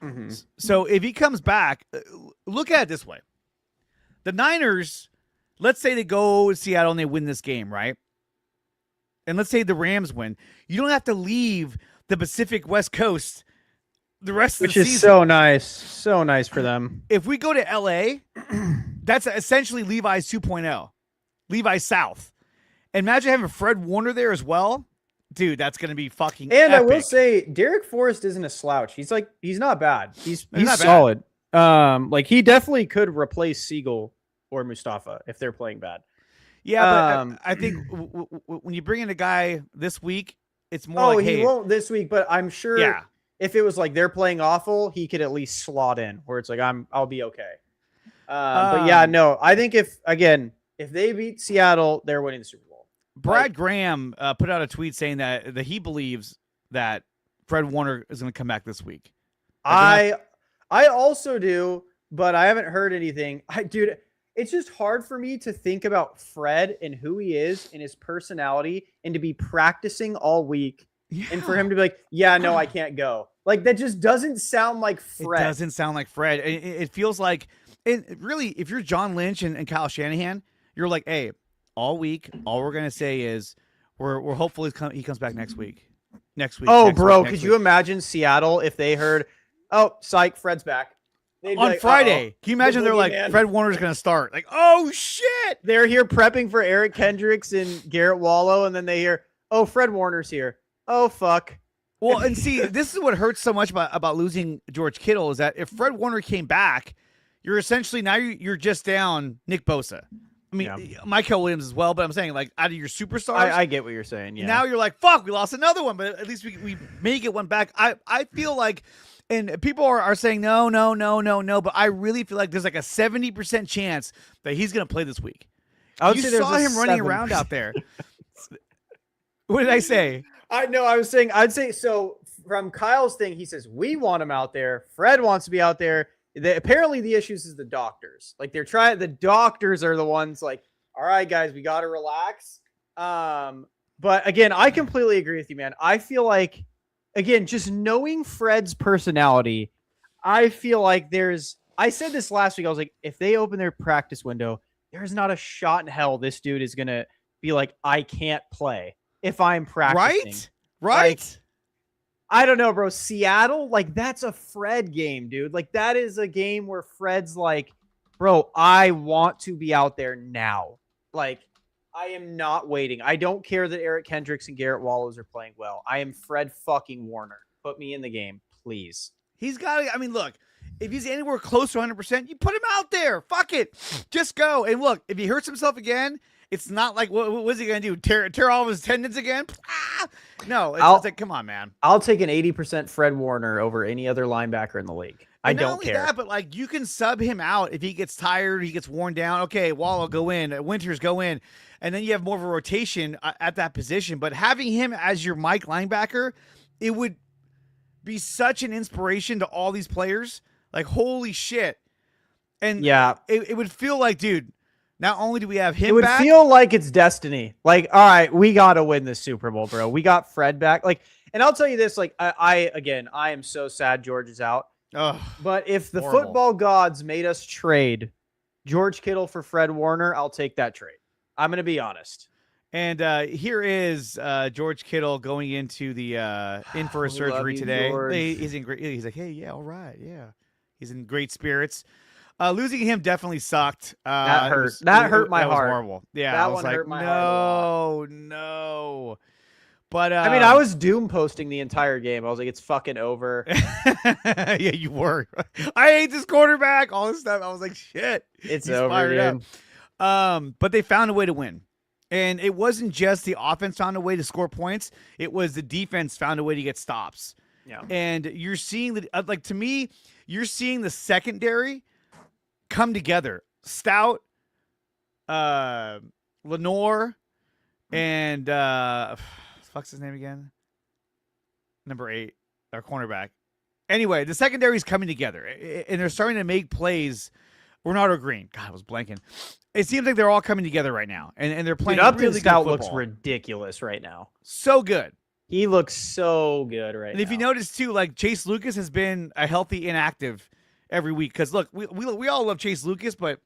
Mm-hmm. So if he comes back, look at it this way. The Niners, let's say they go to Seattle and they win this game, right? And let's say the Rams win. You don't have to leave the Pacific West Coast the rest of the season. Which is so nice. So nice for them. If we go to L.A., that's essentially Levi's 2.0. Levi's South. And imagine having Fred Warner there as well. Dude, that's going to be fucking epic. I will say, Derek Forrest isn't a slouch. He's not bad. He's not solid. Bad. He definitely could replace Siegel or Mustafa if they're playing bad. Yeah, but I think when you bring in a guy this week, it's more like, hey, he won't this week, but I'm sure if it was like they're playing awful, he could at least slot in where it's like I'll be okay. But yeah, no, I think if they beat Seattle, they're winning the Super Bowl. Brad Graham put out a tweet saying that he believes that Fred Warner is going to come back this week. I also do, but I haven't heard anything. Dude, it's just hard for me to think about Fred and who he is and his personality and to be practicing all week And for him to be like, yeah, no, I can't go. Like, that just doesn't sound like Fred. It doesn't sound like Fred. It feels like, and really, if you're John Lynch and Kyle Shanahan, you're like, hey, all week, all we're gonna say is we're hopeful he comes back next week. Oh, bro, could you imagine Seattle if they heard, oh, psych, Fred's back on Friday? Uh-oh. Can you imagine they're like, Fred Warner's gonna start? Like, oh shit! They're here prepping for Eric Kendricks and Garrett Wallow, and then they hear, oh, Fred Warner's here. Oh, fuck. Well, and see, this is what hurts so much about losing George Kittle is that if Fred Warner came back, you're essentially now you're just down Nick Bosa. I mean, Michael Williams as well, but I'm saying, like, out of your superstars. I get what you're saying, yeah. Now you're like, fuck, we lost another one, but at least we may get one back. I feel like, and people are saying no, but I really feel like there's like a 70% chance that he's going to play this week. You saw him running around out there. What did I say? I'd say, so from Kyle's thing, he says, we want him out there. Fred wants to be out there. Apparently the issues is the doctors. Like the doctors are the ones like, all right, guys, we got to relax. But again, I completely agree with you, man. I feel like, again, just knowing Fred's personality, I feel like I said this last week. I was like, if they open their practice window, there's not a shot in hell this dude is going to be like, I can't play if I'm practicing. Right. Like, I don't know, bro. Seattle, like, that's a Fred game, dude. Like, that is a game where Fred's like, bro, I want to be out there now. Like, I am not waiting. I don't care that Eric Kendricks and Garrett Wallows are playing well. I am Fred fucking Warner. Put me in the game, please. He's got to, I mean, look, if he's anywhere close to 100%, you put him out there. Fuck it. Just go. And look, if he hurts himself again, it's not like, what is he going to do? Tear all of his tendons again? No, it's like, come on, man. I'll take an 80% Fred Warner over any other linebacker in the league. I don't care. That, but like, you can sub him out if he gets tired, he gets worn down. Okay, Wallow go in, Winters go in, and then you have more of a rotation at that position. But having him as your Mike linebacker, it would be such an inspiration to all these players. Like, holy shit. And yeah, it would feel like, dude, not only do we have him back. It would feel like it's destiny. Like, all right, we got to win this Super Bowl, bro. We got Fred back. Like, and I'll tell you this, like, I am so sad George is out. Oh, but if the football gods made us trade George Kittle for Fred Warner, I'll take that trade. I'm going to be honest. And here is George Kittle going into the in for a surgery today. He's in great. He's like, hey, yeah, all right, yeah. He's in great spirits. Losing him definitely sucked. That hurt. That hurt my heart. Was horrible. Yeah, that I was one like, hurt my heart. No. But I mean, I was doom posting the entire game. I was like, it's fucking over. Yeah, you were. I hate this quarterback. All this stuff. I was like, shit. It's over, dude. But they found a way to win. And it wasn't just the offense found a way to score points. It was the defense found a way to get stops. Yeah. And you're seeing like, to me, you're seeing the secondary come together. Stout, Lenore, and fuck's his name again? Number 8, our cornerback. Anyway, the secondary is coming together, and they're starting to make plays. Renardo Green. God, I was blanking. It seems like they're all coming together right now, and they're playing really good football. Looks ridiculous right now. So good. He looks so good right now. And if you notice, too, like, Chase Lucas has been a healthy inactive every week. Because, look, we all love Chase Lucas, but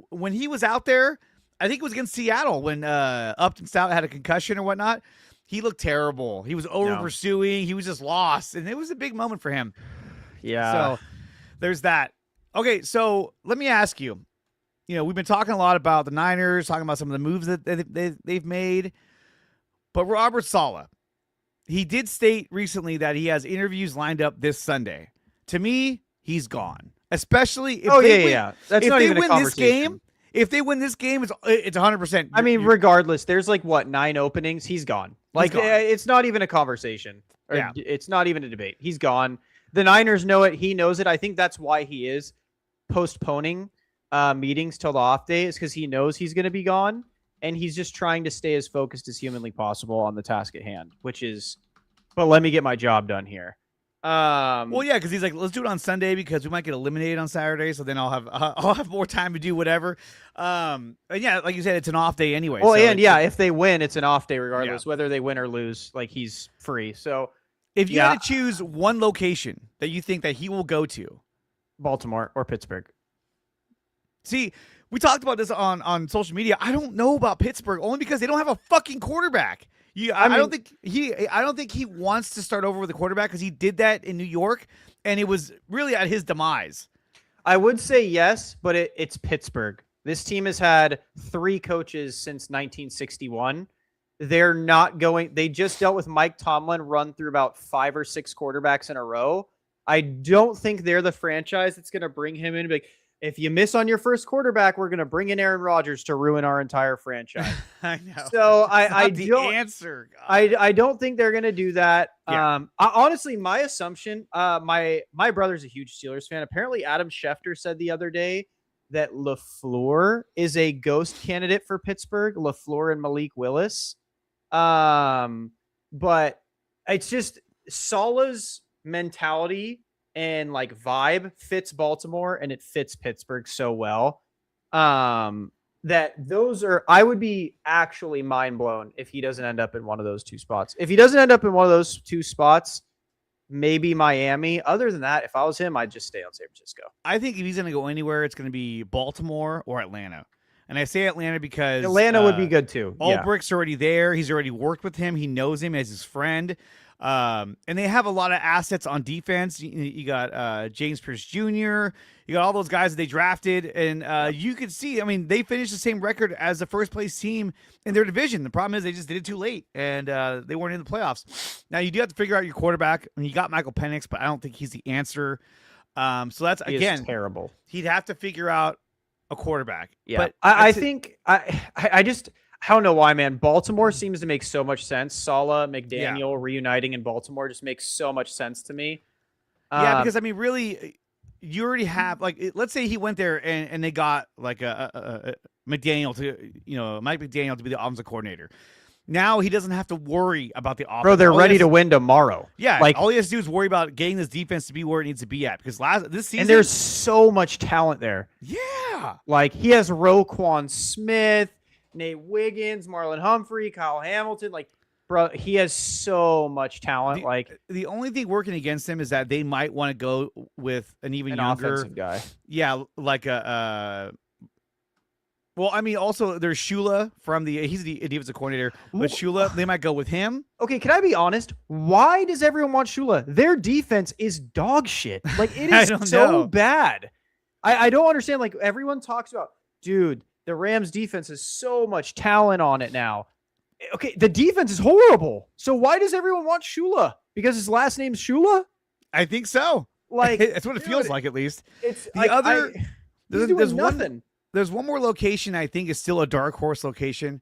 when he was out there, I think it was against Seattle when Upton Stout had a concussion or whatnot. He looked terrible. He was over-pursuing. He was just lost. And it was a big moment for him. Yeah. So there's that. Okay, so let me ask you. You know, we've been talking a lot about the Niners, talking about some of the moves that they've made. But Robert Saleh, he did state recently that he has interviews lined up this Sunday. To me, he's gone. Especially if they win. That's not even a conversation. If they win this game, it's 100%. I mean, regardless, there's like, 9 openings? He's gone. Like, it's not even a conversation. It's not even a debate. He's gone. The Niners know it. He knows it. I think that's why he is postponing meetings till the off day, is because he knows he's going to be gone. And he's just trying to stay as focused as humanly possible on the task at hand, which is, but let me get my job done here. Well, yeah, because he's like, let's do it on Sunday because we might get eliminated on Saturday, so then I'll have more time to do whatever. And yeah, like you said, it's an off day anyway. Well, so and yeah, if they win, it's an off day regardless, Yeah. whether they win or lose. Like he's free. So if you yeah. had to choose one location that you think that he will go to, Baltimore or Pittsburgh. see, we talked about this on social media. I don't know about Pittsburgh only because they don't have a fucking quarterback. I don't think he wants to start over with a quarterback because he did that in New York, and it was really at his demise. I would say yes, but it's Pittsburgh. This team has had 3 coaches since 1961. They're not going. They just dealt with Mike Tomlin, run through about 5 or 6 quarterbacks in a row. I don't think they're the franchise that's going to bring him in and be like, if you miss on your first quarterback, we're going to bring in Aaron Rodgers to ruin our entire franchise. I know. So I don't answer. God. I don't think they're going to do that. Yeah. Honestly, my assumption, my brother's a huge Steelers fan. Apparently, Adam Schefter said the other day that LaFleur is a ghost candidate for Pittsburgh. LaFleur and Malik Willis. But it's just Salah's mentality and like vibe fits Baltimore and it fits Pittsburgh so well. That those are, I would be actually mind blown if he doesn't end up in one of those 2 spots. If he doesn't end up in one of those 2 spots, maybe Miami. Other than that, if I was him, I'd just stay on San Francisco. I think if he's going to go anywhere, it's going to be Baltimore or Atlanta. And I say Atlanta because Atlanta would be good too. Ulbricht's already there. He's already worked with him. He knows him as his friend. And they have a lot of assets on defense. You got James Pierce Jr. You got all those guys that they drafted. And you could see, I mean, they finished the same record as the first place team in their division. The problem is they just did it too late, and they weren't in the playoffs. Now, you do have to figure out your quarterback. I mean, you got Michael Penix, but I don't think he's the answer. So that's, again, terrible. He'd have to figure out a quarterback. Yeah, but I think I just I don't know why, man. Baltimore seems to make so much sense. Saleh, McDaniel reuniting in Baltimore just makes so much sense to me. Yeah, because I mean, really, you already have like, let's say he went there and they got like a McDaniel to Mike McDaniel to be the offensive coordinator. Now he doesn't have to worry about the offense. Bro, they're ready to win tomorrow. Yeah, like all he has to do is worry about getting this defense to be where it needs to be at. Because this season, and there's so much talent there. Yeah, like he has Roquan Smith, Nate Wiggins, Marlon Humphrey, Kyle Hamilton. Like, bro, he has so much talent. The only thing working against him is that they might want to go with an younger offensive guy. Yeah, like well, I mean, also there's Shula he's the defensive coordinator, but Shula, they might go with him. Okay, can I be honest? Why does everyone want Shula? Their defense is dog shit. Like, it is so bad. I don't understand. Like, everyone talks about, dude, the Rams defense has so much talent on it now. Okay, the defense is horrible. So why does everyone want Shula? Because his last name's Shula? I think so. Like, that's what it feels like, at least. It's there's nothing. There's one more location I think is still a dark horse location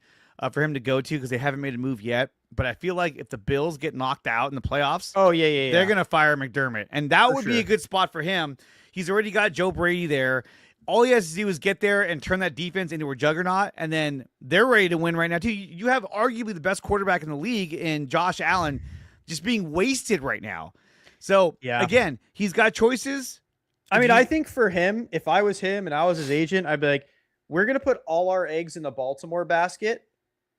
for him to go to because they haven't made a move yet. But I feel like if the Bills get knocked out in the playoffs, they're going to fire McDermott. And that would be a good spot for him. He's already got Joe Brady there. All he has to do is get there and turn that defense into a juggernaut, and then they're ready to win right now, too. You have arguably the best quarterback in the league in Josh Allen just being wasted right now. So, again, he's got choices. I mean, I think for him, if I was him and I was his agent, I'd be like, we're going to put all our eggs in the Baltimore basket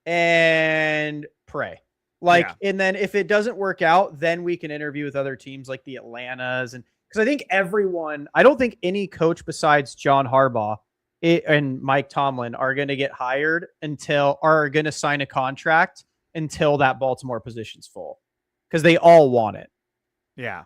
and pray. And then if it doesn't work out, then we can interview with other teams like the Atlantas. And because I think I don't think any coach besides John Harbaugh and Mike Tomlin are going to get hired are going to sign a contract until that Baltimore position's full because they all want it. Yeah.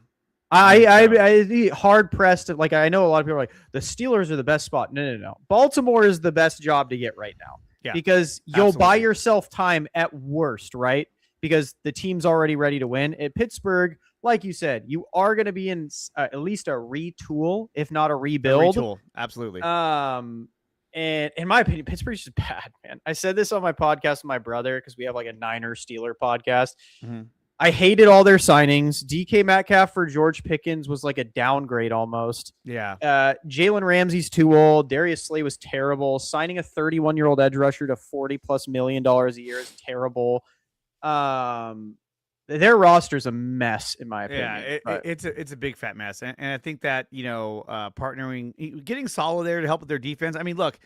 I'd be hard pressed. Like, I know a lot of people are like, the Steelers are the best spot. No. Baltimore is the best job to get right now. Yeah, because you'll buy yourself time at worst, right? Because the team's already ready to win. At Pittsburgh, like you said, you are going to be in at least a retool, if not a rebuild. Absolutely. And in my opinion, Pittsburgh's just bad, man. I said this on my podcast with my brother because we have like a Niner-Steeler podcast. Mm-hmm. I hated all their signings. DK Metcalf for George Pickens was like a downgrade almost. Yeah. Jalen Ramsey's too old. Darius Slay was terrible. Signing a 31-year-old edge rusher to $40+ million a year is terrible. their roster's a mess in my opinion. Yeah, it's a big fat mess, and I think that getting Saleh there to help with their defense. I mean, look,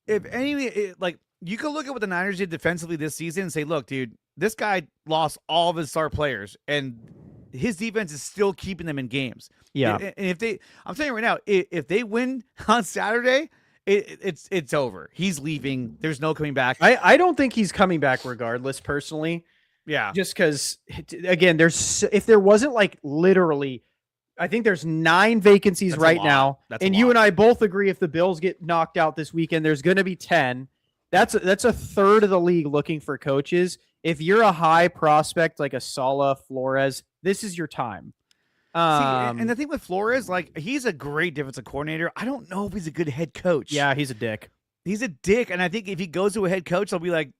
if any like you could look at what the Niners did defensively this season and say, look, dude, this guy lost all of his star players, and his defense is still keeping them in games. Yeah, and I'm telling you right now, if they win on Saturday, it's over. He's leaving. There's no coming back. I don't think he's coming back regardless, personally. Yeah, just because, again, if there wasn't like literally, I think there's 9 vacancies right now, and you and I both agree if the Bills get knocked out this weekend, there's going to be 10. That's a third of the league looking for coaches. If you're a high prospect like a Saleh, Flores, this is your time. And the thing with Flores, like, he's a great defensive coordinator. I don't know if he's a good head coach. Yeah, he's a dick. He's a dick, and I think if he goes to a head coach, they'll be like,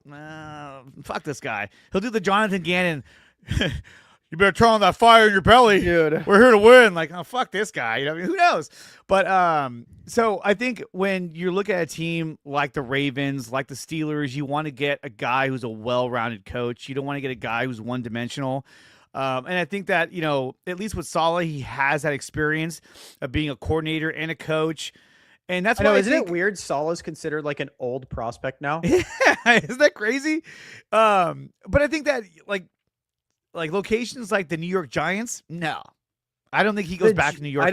fuck this guy. He'll do the Jonathan Gannon, you better turn on that fire in your belly. Dude. We're here to win. Like, oh, fuck this guy. I mean, who knows? But so I think when you look at a team like the Ravens, like the Steelers, you want to get a guy who's a well-rounded coach. You don't want to get a guy who's one-dimensional. And I think that, at least with Saleh, he has that experience of being a coordinator and a coach. And that's why isn't it weird? Saleh's considered like an old prospect now. Yeah, isn't that crazy? But I think that like locations like the New York Giants, no, I don't think he goes back to New York.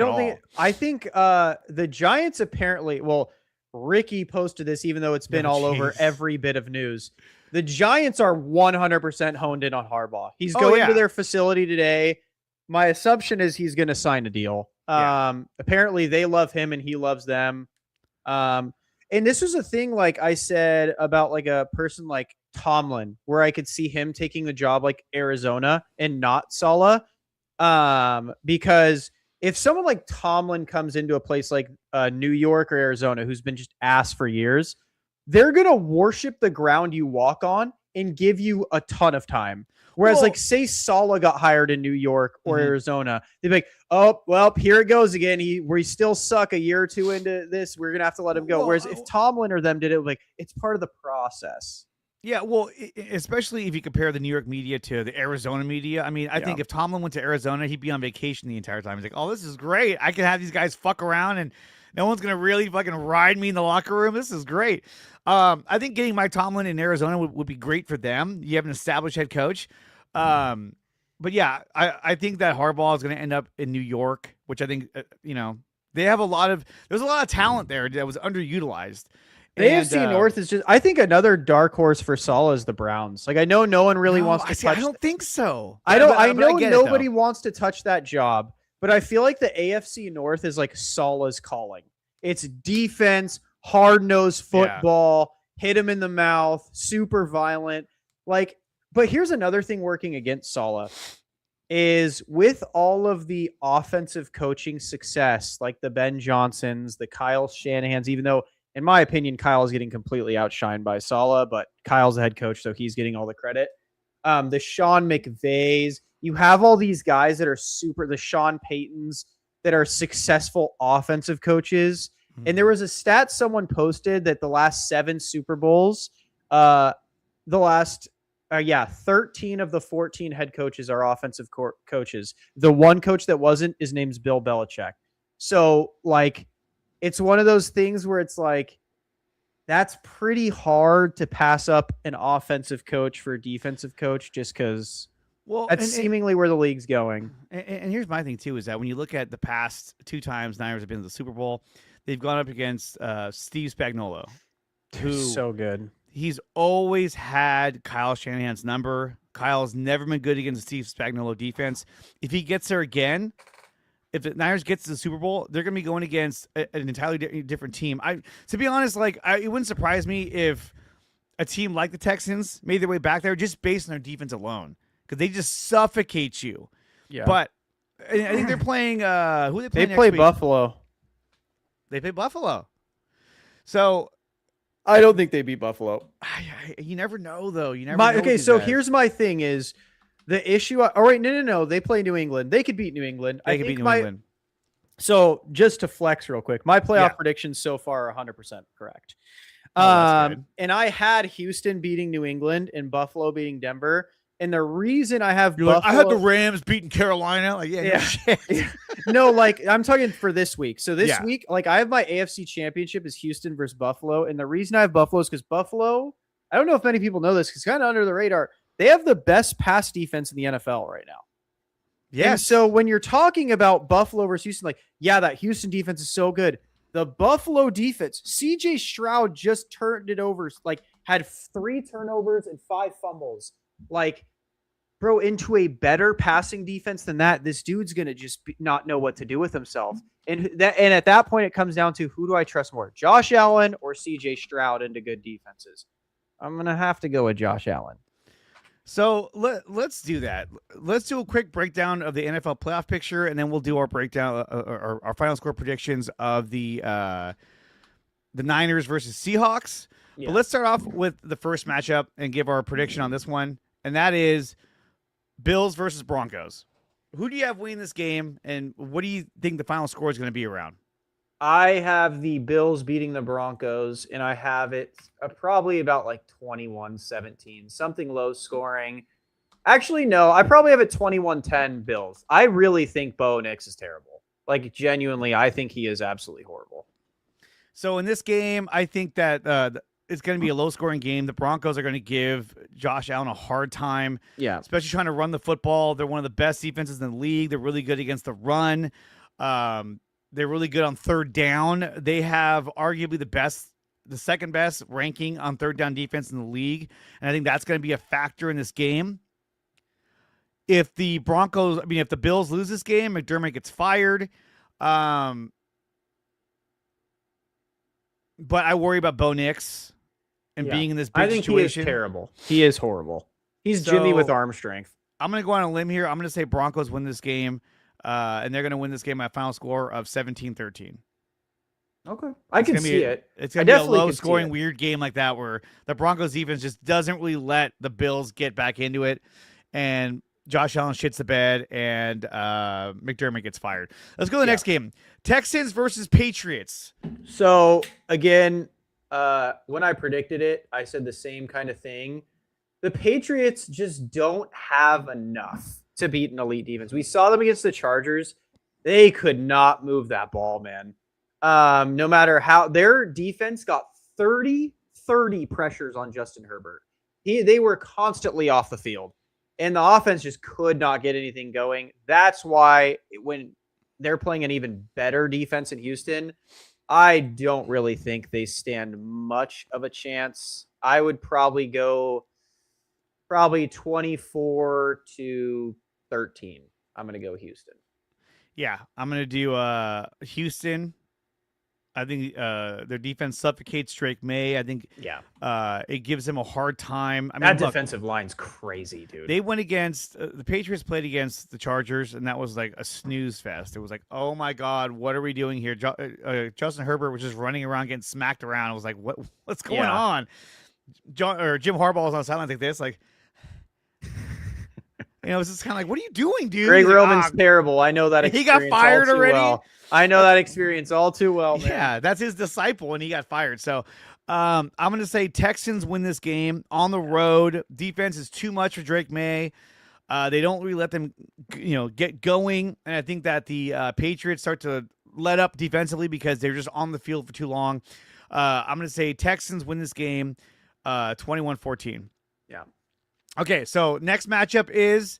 I think the Giants apparently. Well, Ricky posted this, even though it's been all over every bit of news. The Giants are 100% honed in on Harbaugh. He's going to their facility today. My assumption is he's going to sign a deal. Apparently they love him and he loves them. And this was a thing, like I said, about like a person like Tomlin, where I could see him taking the job like Arizona and not Saleh. Because if someone like Tomlin comes into a place like New York or Arizona, who's been just ass for years, they're going to worship the ground you walk on and give you a ton of time. Whereas, like, say Saleh got hired in New York or Arizona, they'd be like, oh, well, here it goes again. We still suck a year or two into this. We're going to have to let him go. Whereas if Tomlin or them did it, like, it's part of the process. Yeah, well, especially if you compare the New York media to the Arizona media. I mean, I think if Tomlin went to Arizona, he'd be on vacation the entire time. He's like, oh, this is great. I can have these guys fuck around and no one's going to really fucking ride me in the locker room. This is great. I think getting Mike Tomlin in Arizona would be great for them. You have an established head coach. But yeah, I think that Harbaugh is going to end up in New York, which I think, they have there's a lot of talent there that was underutilized. The AFC North is just, I think another dark horse for Saleh is the Browns. Like, I know no one really wants to touch. I don't think so. I know nobody wants to touch that job, but I feel like the AFC North is like Saleh's calling. It's defense, hard-nosed football, hit him in the mouth, super violent. Like, but here's another thing working against Saleh is with all of the offensive coaching success, like the Ben Johnsons, the Kyle Shanahans, even though in my opinion, Kyle is getting completely outshined by Saleh, but Kyle's the head coach, so he's getting all the credit. The Sean McVays, you have all these guys that are the Sean Paytons that are successful offensive coaches. Mm-hmm. And there was a stat someone posted that the last 7 Super Bowls, 13 of the 14 head coaches are offensive coaches. The one coach that wasn't, his name's Bill Belichick. So, like, it's one of those things where it's like, that's pretty hard to pass up an offensive coach for a defensive coach just because that's seemingly where the league's going. And here's my thing, too, is that when you look at the past 2 times Niners have been to the Super Bowl, they've gone up against Steve Spagnuolo. Who's so good. He's always had Kyle Shanahan's number. Kyle's never been good against Steve Spagnuolo defense. If he gets there again, if the Niners gets to the Super Bowl, they're going to be going against an entirely different team. To be honest, it wouldn't surprise me if a team like the Texans made their way back there just based on their defense alone, because they just suffocate you. Yeah. But I think they're playing. Who are they playing? They play Buffalo. They play Buffalo. So I don't think they beat Buffalo. You never know, though. You never. Okay, so here's my thing: is the issue? All right, no. They play New England. They could beat New England. They could beat New England. So just to flex real quick, my playoff predictions so far are 100% correct. And I had Houston beating New England and Buffalo beating Denver. And the reason I have You're like, I had the Buffalo, Rams beating Carolina. Like, yeah. No shit. no, like I'm talking for this week. So this Yeah. week, like I have my AFC championship is Houston versus Buffalo. And the reason I have Buffalo is because Buffalo, I don't know if many people know this, because kind of under the radar, they have the best pass defense in the NFL right now. Yeah. And so when you're talking about Buffalo versus Houston, like, yeah, that Houston defense is so good. The Buffalo defense, CJ Stroud just turned it over, like had 3 turnovers and 5 fumbles. Like, bro, into a better passing defense than that, this dude's going to just not know what to do with himself. And at that point, it comes down to, who do I trust more, Josh Allen or CJ Stroud into good defenses? I'm going to have to go with Josh Allen. So let's do that. Let's do a quick breakdown of the NFL playoff picture, and then we'll do our breakdown, our final score predictions of the Niners versus Seahawks. Yeah. But let's start off with the first matchup and give our prediction on this one, and that is Bills versus Broncos. Who do you have winning this game, and what do you think the final score is going to be around? I have the Bills beating the Broncos, and I have it probably about like 21-17, something low scoring. Actually, no, I probably have it 21-10 Bills. I really think Bo Nix is terrible. Like, genuinely, I think he is absolutely horrible. So in this game, I think that it's going to be a low-scoring game. The Broncos are going to give Josh Allen a hard time, especially trying to run the football. They're one of the best defenses in the league. They're really good against the run. They're really good on third down. They have arguably the second best ranking on third down defense in the league. And I think that's going to be a factor in this game. If the Bills lose this game, McDermott gets fired. But I worry about Bo Nix and being in this big situation. He is terrible. He is horrible. He's Jimmy with arm strength. I'm going to go on a limb here. I'm going to say Broncos win this game. And they're going to win this game by a final score of 17-13. Okay. I can see it. It's going to be a low-scoring, weird game like that where the Broncos defense just doesn't really let the Bills get back into it. And Josh Allen shits the bed, and McDermott gets fired. Let's go to the next game. Texans versus Patriots. So, again, when I predicted it, I said the same kind of thing. The Patriots just don't have enough to beat an elite defense. We saw them against the Chargers. They could not move that ball, man. No matter how, their defense got 30 pressures on Justin Herbert. They were constantly off the field, and the offense just could not get anything going. That's why when they're playing an even better defense in Houston, I don't really think they stand much of a chance. I would probably go 24-13. I'm going to go Houston. Yeah, I'm going to do Houston. I think their defense suffocates Drake May. I think it gives him a hard time. I mean, that defensive line's crazy, dude. They went against the Patriots played against the Chargers, and that was like a snooze fest. It was like, oh my God, what are we doing here? Justin Herbert was just running around, getting smacked around. I was like, what's going on? Jim Harbaugh was on the sideline like this, like, it's just kind of like, what are you doing, dude? Greg Roman's terrible. I know that. He got fired already. Well. I know that experience all too well, man. Yeah, that's his disciple, and he got fired. So I'm going to say Texans win this game on the road. Defense is too much for Drake May. They don't really let them, get going. And I think that the Patriots start to let up defensively because they're just on the field for too long. I'm going to say Texans win this game 21-14. Yeah. Okay, so next matchup is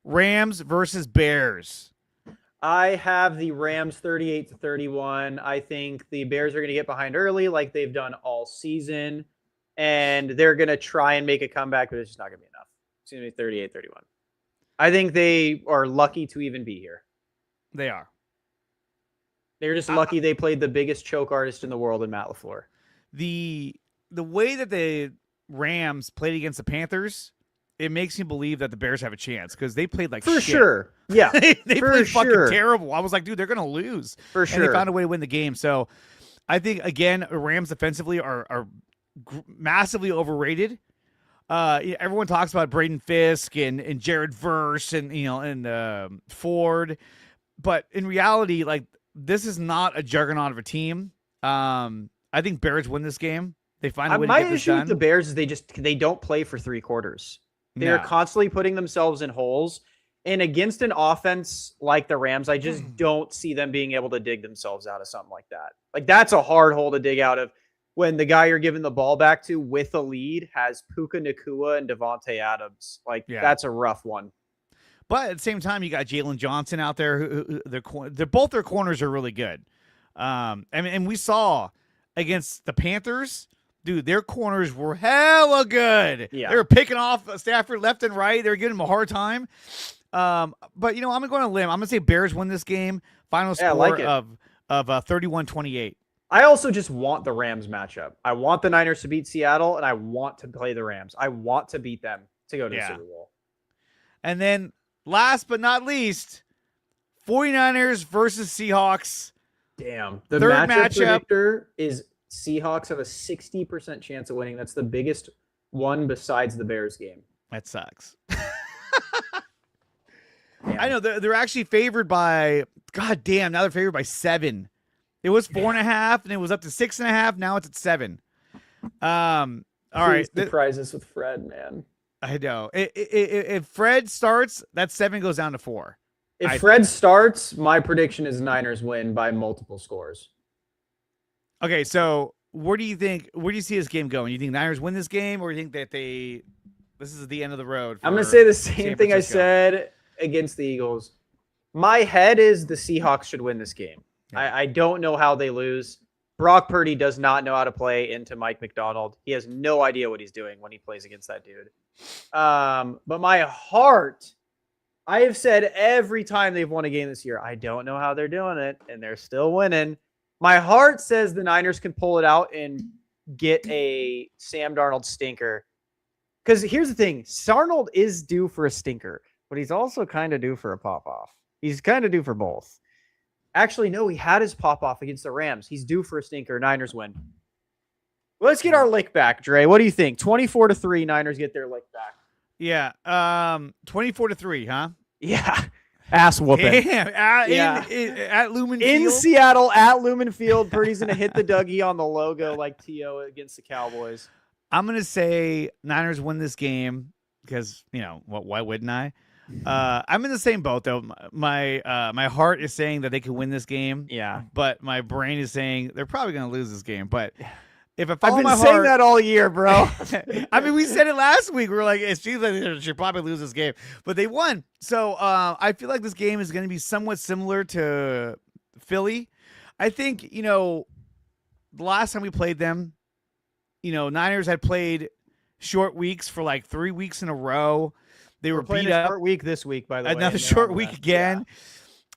Rams versus Bears. I have the Rams 38-31. I think the Bears are going to get behind early like they've done all season, and they're going to try and make a comeback, but it's just not going to be enough. It's going to be 38-31. I think they are lucky to even be here. They are. They're just lucky they played the biggest choke artist in the world in Matt LaFleur. The way that the Rams played against the Panthers, it makes me believe that the Bears have a chance because they played like for shit. Sure. Yeah, they played fucking terrible. I was like, dude, they're gonna lose for sure. And they found a way to win the game. So I think again, Rams defensively are massively overrated. Everyone talks about Braden Fisk and Jared Verse and Ford, but in reality, like this is not a juggernaut of a team. I think Bears win this game. They find a way to get this done. My issue with the Bears is they don't play for 3 quarters. They're No. constantly putting themselves in holes. And against an offense like the Rams, I just don't see them being able to dig themselves out of something like that. Like, that's a hard hole to dig out of when the guy you're giving the ball back to with a lead has Puka Nacua and Devontae Adams. Like, that's a rough one. But at the same time, you got Jalen Johnson out there. They're both their corners are really good. And we saw against the Panthers, dude, their corners were hella good. Yeah. They were picking off Stafford left and right. They were giving him a hard time. But, you know, I'm going to go on a limb. I'm going to say Bears win this game. Final score of 31-28. I also just want the Rams matchup. I want the Niners to beat Seattle, and I want to play the Rams. I want to beat them to go to the Super Bowl. And then last but not least, 49ers versus Seahawks. Damn. The Third matchup matchup predictor is Seahawks have a 60% chance of winning. That's the biggest one besides the Bears game. That sucks. Damn. I know they're actually favored by, God damn, now they're favored by 7. It was 4.5 and it was up to 6.5. Now it's at 7. All right. Surprise us with Fred, man. I know. If Fred starts, that 7 goes down to 4. If Fred starts, my prediction is Niners win by multiple scores. Okay, so where do you see this game going? You think Niners win this game, or you think that this is the end of the road? I'm going to say the same thing I said against the Eagles. My head is the Seahawks should win this game. Yeah. I don't know how they lose. Brock Purdy does not know how to play into Mike McDonald. He has no idea what he's doing when he plays against that dude. But my heart, I have said every time they've won a game this year, I don't know how they're doing it, and they're still winning. My heart says the Niners can pull it out and get a Sam Darnold stinker. Because here's the thing. Darnold is due for a stinker, but he's also kind of due for a pop-off. He's kind of due for both. Actually, no, he had his pop-off against the Rams. He's due for a stinker. Niners win. Let's get our lick back, Dre. What do you think? 24-3, Niners get their lick back. Yeah. 24-3, huh? Yeah. Ass whooping. Damn. At Lumen In Field? Seattle, at Lumen Field, Purdy's going to hit the Dougie on the logo like T.O. against the Cowboys. I'm going to say Niners win this game because, you know, why wouldn't I? I'm in the same boat, though. My heart is saying that they can win this game. Yeah. But my brain is saying they're probably going to lose this game. But if I I've follow been my saying heart, that all year, bro. I mean, we said it last week. We were like, it seems like they should probably lose this game. But they won. So I feel like this game is going to be somewhat similar to Philly. I think, you know, the last time we played them, you know, Niners had played short weeks for like 3 weeks in a row. They were playing beat a up. short week this week, by the way. Another short week again. Yeah.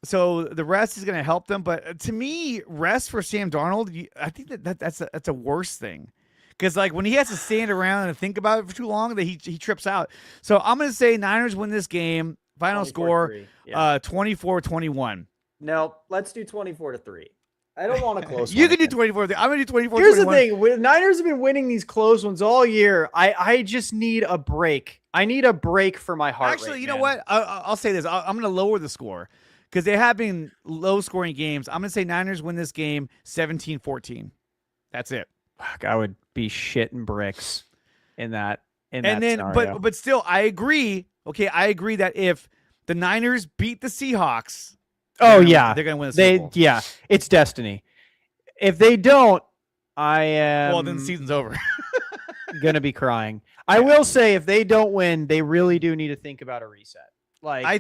So the rest is going to help them. But to me, rest for Sam Darnold, I think that's a worse thing. Because like when he has to stand around and think about it for too long, that he trips out. So I'm going to say Niners win this game. Final score, 24-21. No, let's do 24-3. I don't want a close You one. can do 24. I'm going to do 24. Here's the thing. Niners have been winning these close ones all year. I just need a break. I need a break for my heart Actually, rate, you know man. what? I'll say this. I'm going to lower the score because they have been low-scoring games. I'm going to say Niners win this game 17-14. That's it. Fuck, I would be shitting bricks in that. But still, I agree. Okay, I agree that if the Niners beat the Seahawks, they're going to win the Super Bowl. Yeah, it's destiny. If they don't, I am. Well, then the season's over. Gonna be crying. I will say, if they don't win, they really do need to think about a reset. Like I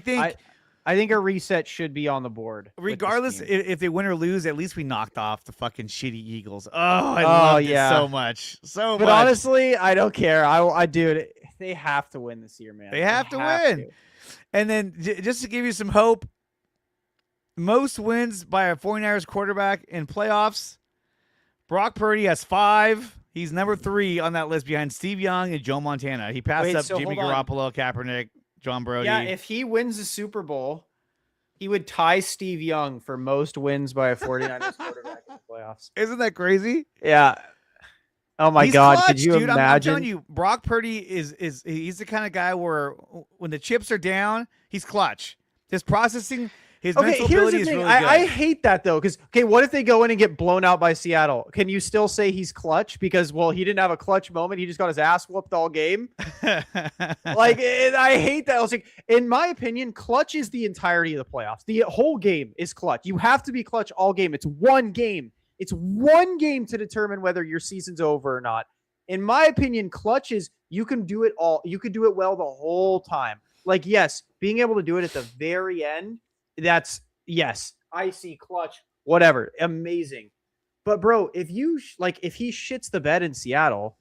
think a reset should be on the board. Regardless if they win or lose, at least we knocked off the fucking shitty Eagles. Oh, I love it so much. But honestly, I don't care. I do. They have to win this year, man. They have to win. And then just to give you some hope, most wins by a 49ers quarterback in playoffs, Brock Purdy has 5. He's number 3 on that list behind Steve Young and Joe Montana. He passed up Jimmy Garoppolo, Kaepernick, John Brody. Yeah, if he wins the Super Bowl, he would tie Steve Young for most wins by a 49ers quarterback in the playoffs. Isn't that crazy? Yeah. Oh my God! Clutch, could you dude. imagine? I'm telling you, Brock Purdy is he's the kind of guy where when the chips are down, he's clutch. His processing His Okay, mental here's ability the is thing. really good. I hate that though, because what if they go in and get blown out by Seattle? Can you still say he's clutch? Because he didn't have a clutch moment. He just got his ass whooped all game. I hate that. I was like, in my opinion, clutch is the entirety of the playoffs. The whole game is clutch. You have to be clutch all game. It's one game. It's one game to determine whether your season's over or not. In my opinion, clutch is you can do it all. You could do it well the whole time. Like, yes, being able to do it at the very end, that's, yes, icy clutch, whatever, amazing. But, bro, if he shits the bed in Seattle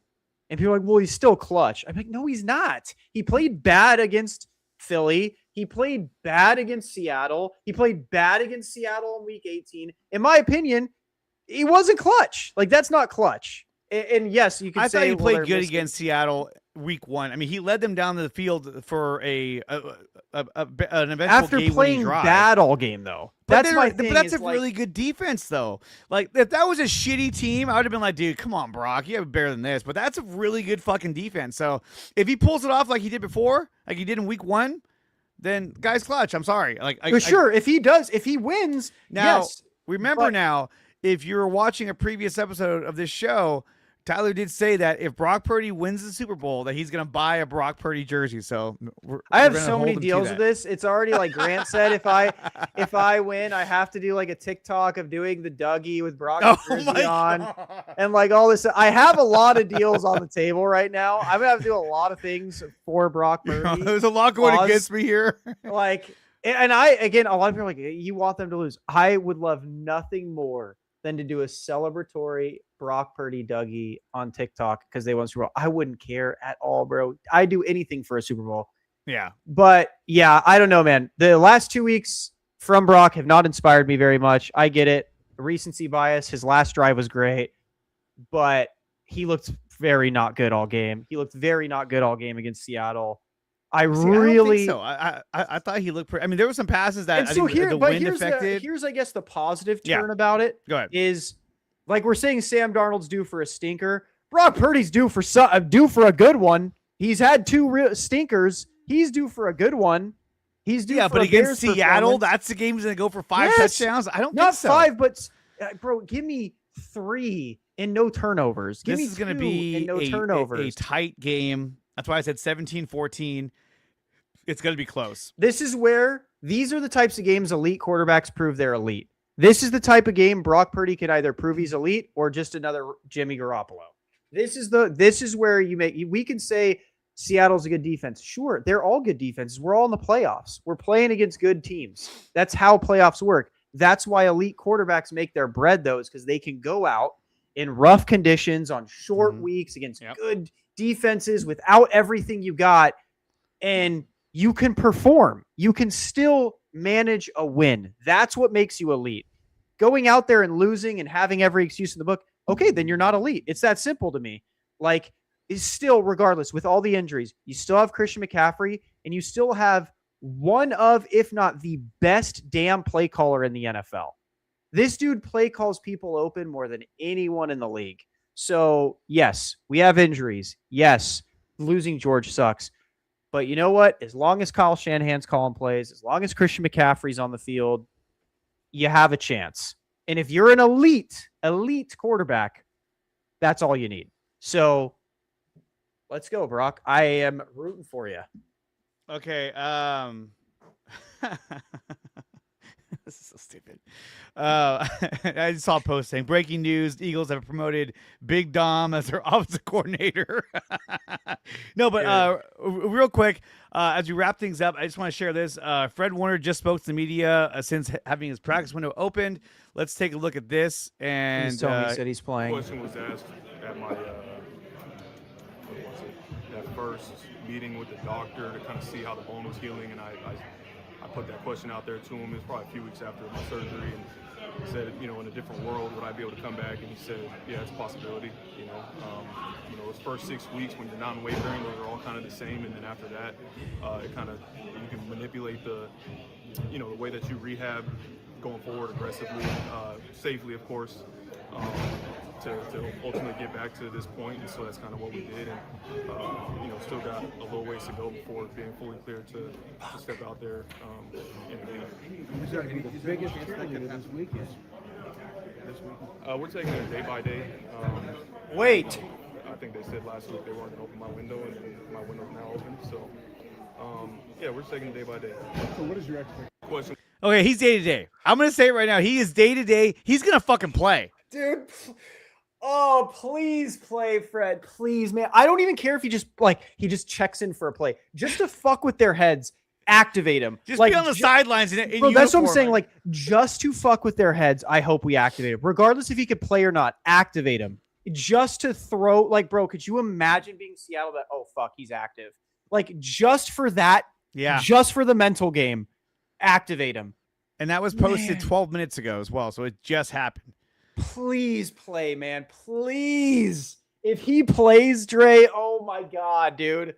and people are like, well, he's still clutch. I'm like, no, he's not. He played bad against Philly. He played bad against Seattle. He played bad against Seattle in week 18. In my opinion, he wasn't clutch. Like, that's not clutch. And yes, you can say I thought he played good against Seattle week 1. I mean, he led them down the field for an eventual after game playing bad all game, though. But That's my thing. But that's a really good defense, though. Like, if that was a shitty team, I would have been like, dude, come on, Brock. You have better than this. But that's a really good fucking defense. So if he pulls it off like he did before, like he did in week 1, then guy's clutch. I'm sorry. Sure. If he wins, now, yes. Remember now, if you're watching a previous episode of this show, Tyler did say that if Brock Purdy wins the Super Bowl, that he's going to buy a Brock Purdy jersey. So I have so many deals with this. It's already like Grant said, if I win, I have to do like a TikTok of doing the Dougie with Brock jersey on and like all this. I have a lot of deals on the table right now. I'm going to have to do a lot of things for Brock Purdy. There's a lot going against me here. A lot of people are like, you want them to lose. I would love nothing more than to do a celebratory Brock Purdy Dougie on TikTok because they won Super Bowl. I wouldn't care at all, bro. I do anything for a Super Bowl. Yeah. But yeah, I don't know, man. The last 2 weeks from Brock have not inspired me very much. I get it. Recency bias. His last drive was great, but he looked very not good all game. He looked very not good all game against Seattle. I don't think so. I thought he looked pretty. I mean, there were some passes that so the wind affected. Here's, I guess, the positive turn about it. Go ahead. Is like we're saying Sam Darnold's due for a stinker. Brock Purdy's due for a good one. He's had 2 real stinkers. He's due for a good one. He's due. But against Seattle, that's the game he's going to go for 5 touchdowns. I don't think so. Not 5, but bro, give me 3 and no turnovers. This is going to be a tight game. That's why I said 17-14. It's going to be close. These are the types of games elite quarterbacks prove they're elite. This is the type of game Brock Purdy can either prove he's elite or just another Jimmy Garoppolo. This is where we can say Seattle's a good defense. Sure, they're all good defenses. We're all in the playoffs. We're playing against good teams. That's how playoffs work. That's why elite quarterbacks make their bread, though, is because they can go out in rough conditions on short weeks against good defenses without everything you got, and you can perform. You can still manage a win. That's what makes you elite. Going out there and losing and having every excuse in the book, okay, then you're not elite. It's that simple to me. Like, it's still, regardless, with all the injuries, you still have Christian McCaffrey, and you still have one of, if not the best damn play caller in the NFL. This dude play calls people open more than anyone in the league. So, yes, we have injuries. Yes, losing George sucks. But you know what? As long as Kyle Shanahan's calling plays, as long as Christian McCaffrey's on the field, you have a chance. And if you're an elite quarterback, that's all you need. So, let's go, Brock. I am rooting for you. Okay. This is so stupid. I saw a post saying, breaking news, the Eagles have promoted Big Dom as their offensive coordinator. No, but real quick, as we wrap things up, I just want to share this. Fred Warner just spoke to the media since having his practice window opened. Let's take a look at this. And he said he's playing. Question was asked at my that first meeting with the doctor to kind of see how the bone was healing, and I put that question out there to him. It was probably a few weeks after my surgery, and he said, in a different world, would I be able to come back? And he said, yeah, it's a possibility. Those first 6 weeks when you're not in weight bearing, those are all kind of the same, and then after that, it kind of, you can manipulate the way that you rehab going forward aggressively, safely, of course. to ultimately get back to this point, and so that's kind of what we did. And still got a little ways to go before being fully cleared to step out there in the game. Who's going to be the biggest cheerleader this weekend? We're taking it day by day. Wait. I think they said last week they weren't going to open my window, and my window's now open. So, we're taking it day by day. So what is your expectation? Okay, he's day to day. I'm going to say it right now. He is day to day. He's going to fucking play. Dude, oh, please play, Fred. Please, man. I don't even care if he just checks in for a play. Just to fuck with their heads, activate him. Just be on the sidelines. Bro, that's what I'm saying. Like, just to fuck with their heads, I hope we activate him. Regardless if he could play or not, activate him. Just to throw, like, bro, could you imagine being Seattle that, oh, fuck, he's active. Like, just for that, just for the mental game, activate him. And that was posted 12 minutes ago as well, so it just happened. Please play, man. Please. If he plays, Dre, oh my God, dude.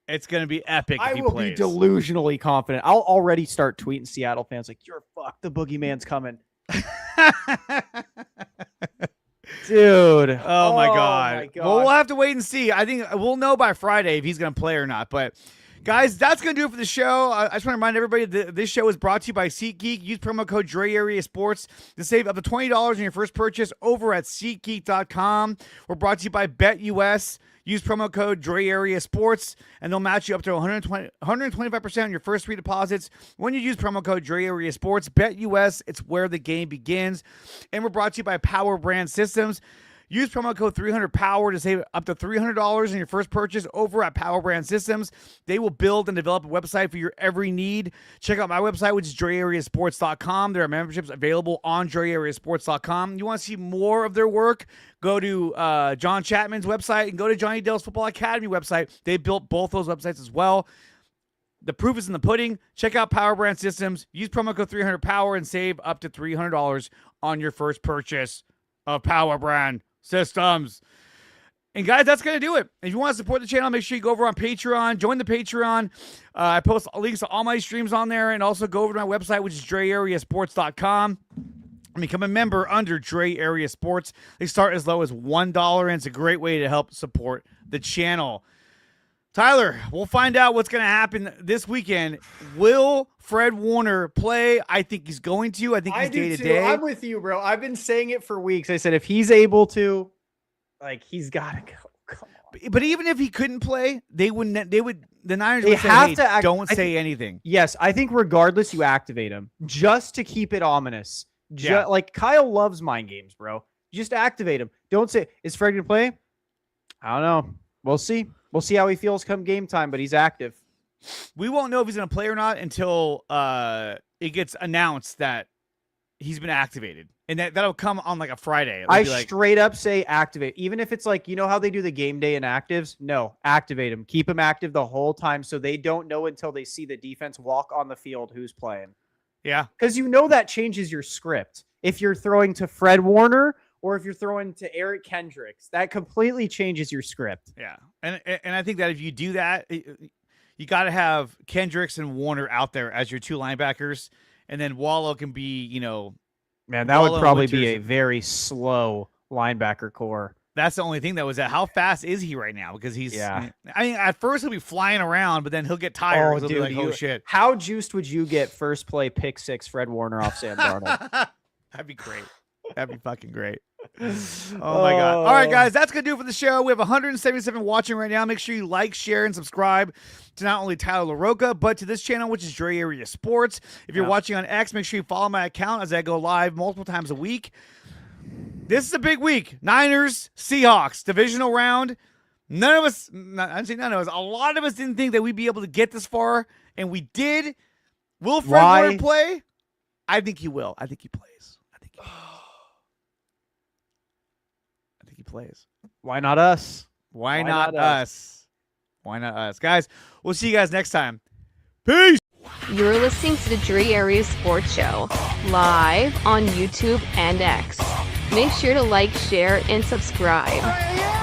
It's going to be epic if he I will plays. be delusionally confident. I'll already start tweeting Seattle fans like, you're fucked. The boogeyman's coming. Dude. Oh my God. Well, we'll have to wait and see. I think we'll know by Friday if he's going to play or not. But, guys, that's going to do it for the show. I just want to remind everybody that this show is brought to you by SeatGeek. Use promo code DreAreaSports to save up to $20 on your first purchase over at SeatGeek.com. We're brought to you by BetUS. Use promo code DreAreaSports, and they'll match you up to 125% on your first three deposits when you use promo code DreAreaSports. BetUS, it's where the game begins. And we're brought to you by Power Brand Systems. Use promo code 300POWER to save up to $300 on your first purchase over at Power Brand Systems. They will build and develop a website for your every need. Check out my website, which is DreAreaSports.com. There are memberships available on DreAreaSports.com. You want to see more of their work? Go to John Chapman's website and go to Johnny Dale's Football Academy website. They built both those websites as well. The proof is in the pudding. Check out Power Brand Systems. Use promo code 300POWER and save up to $300 on your first purchase of Power Brand Systems. And guys, that's going to do it. If you want to support the channel, make sure you go over on Patreon, join the Patreon. I post links to all my streams on there, and also go over to my website, which is DreAreaSports.com. and become a member under Dre Area Sports. They start as low as $1, and it's a great way to help support the channel. Tyler, we'll find out what's going to happen this weekend. Will Fred Warner play? I think he's going to. I think he's day to day. I'm with you, bro. I've been saying it for weeks. I said if he's able to, like, he's got to go. Come on. But even if he couldn't play, the Niners They would have say, to hey, act- don't I say think- anything. Yes, I think regardless, you activate him just to keep it ominous. Yeah. Like, Kyle loves mind games, bro. Just activate him. Don't say, is Fred going to play? I don't know. We'll see. We'll see how he feels come game time, but he's active. We won't know if he's going to play or not until it gets announced that he's been activated. And that'll come on like a Friday. I straight up say activate. Even if it's like, you know how they do the game day inactives? No, activate him. Keep him active the whole time so they don't know until they see the defense walk on the field who's playing. Yeah. Because you know that changes your script. If you're throwing to Fred Warner or if you're throwing to Eric Kendricks, that completely changes your script. Yeah. And I think that if you do that, you got to have Kendricks and Warner out there as your two linebackers. And then Wallow can be, Man, that would probably be a very slow linebacker core. That's the only thing that was that. How fast is he right now? Because he's, Yeah. I mean, at first he'll be flying around, but then he'll get tired. He'll be like, oh shit. How juiced would you get first play pick six Fred Warner off Sam Darnold? That'd be great. That'd be fucking great. Oh my God. All right, guys, that's going to do it for the show. We have 177 watching right now. Make sure you like, share, and subscribe to not only Tyler LaRocca, but to this channel, which is Dre Area Sports. If you're watching on X, make sure you follow my account as I go live multiple times a week. This is a big week. Niners, Seahawks, divisional round. None of us, I'd say none of us, a lot of us didn't think that we'd be able to get this far, and we did. Will Fred Warner play? I think he will. I think he plays. He plays. Why not us? Why not us? Why not us? Guys, we'll see you guys next time. Peace! You're listening to the Dre Area Sports Show, live on YouTube and X. Make sure to like, share, and subscribe.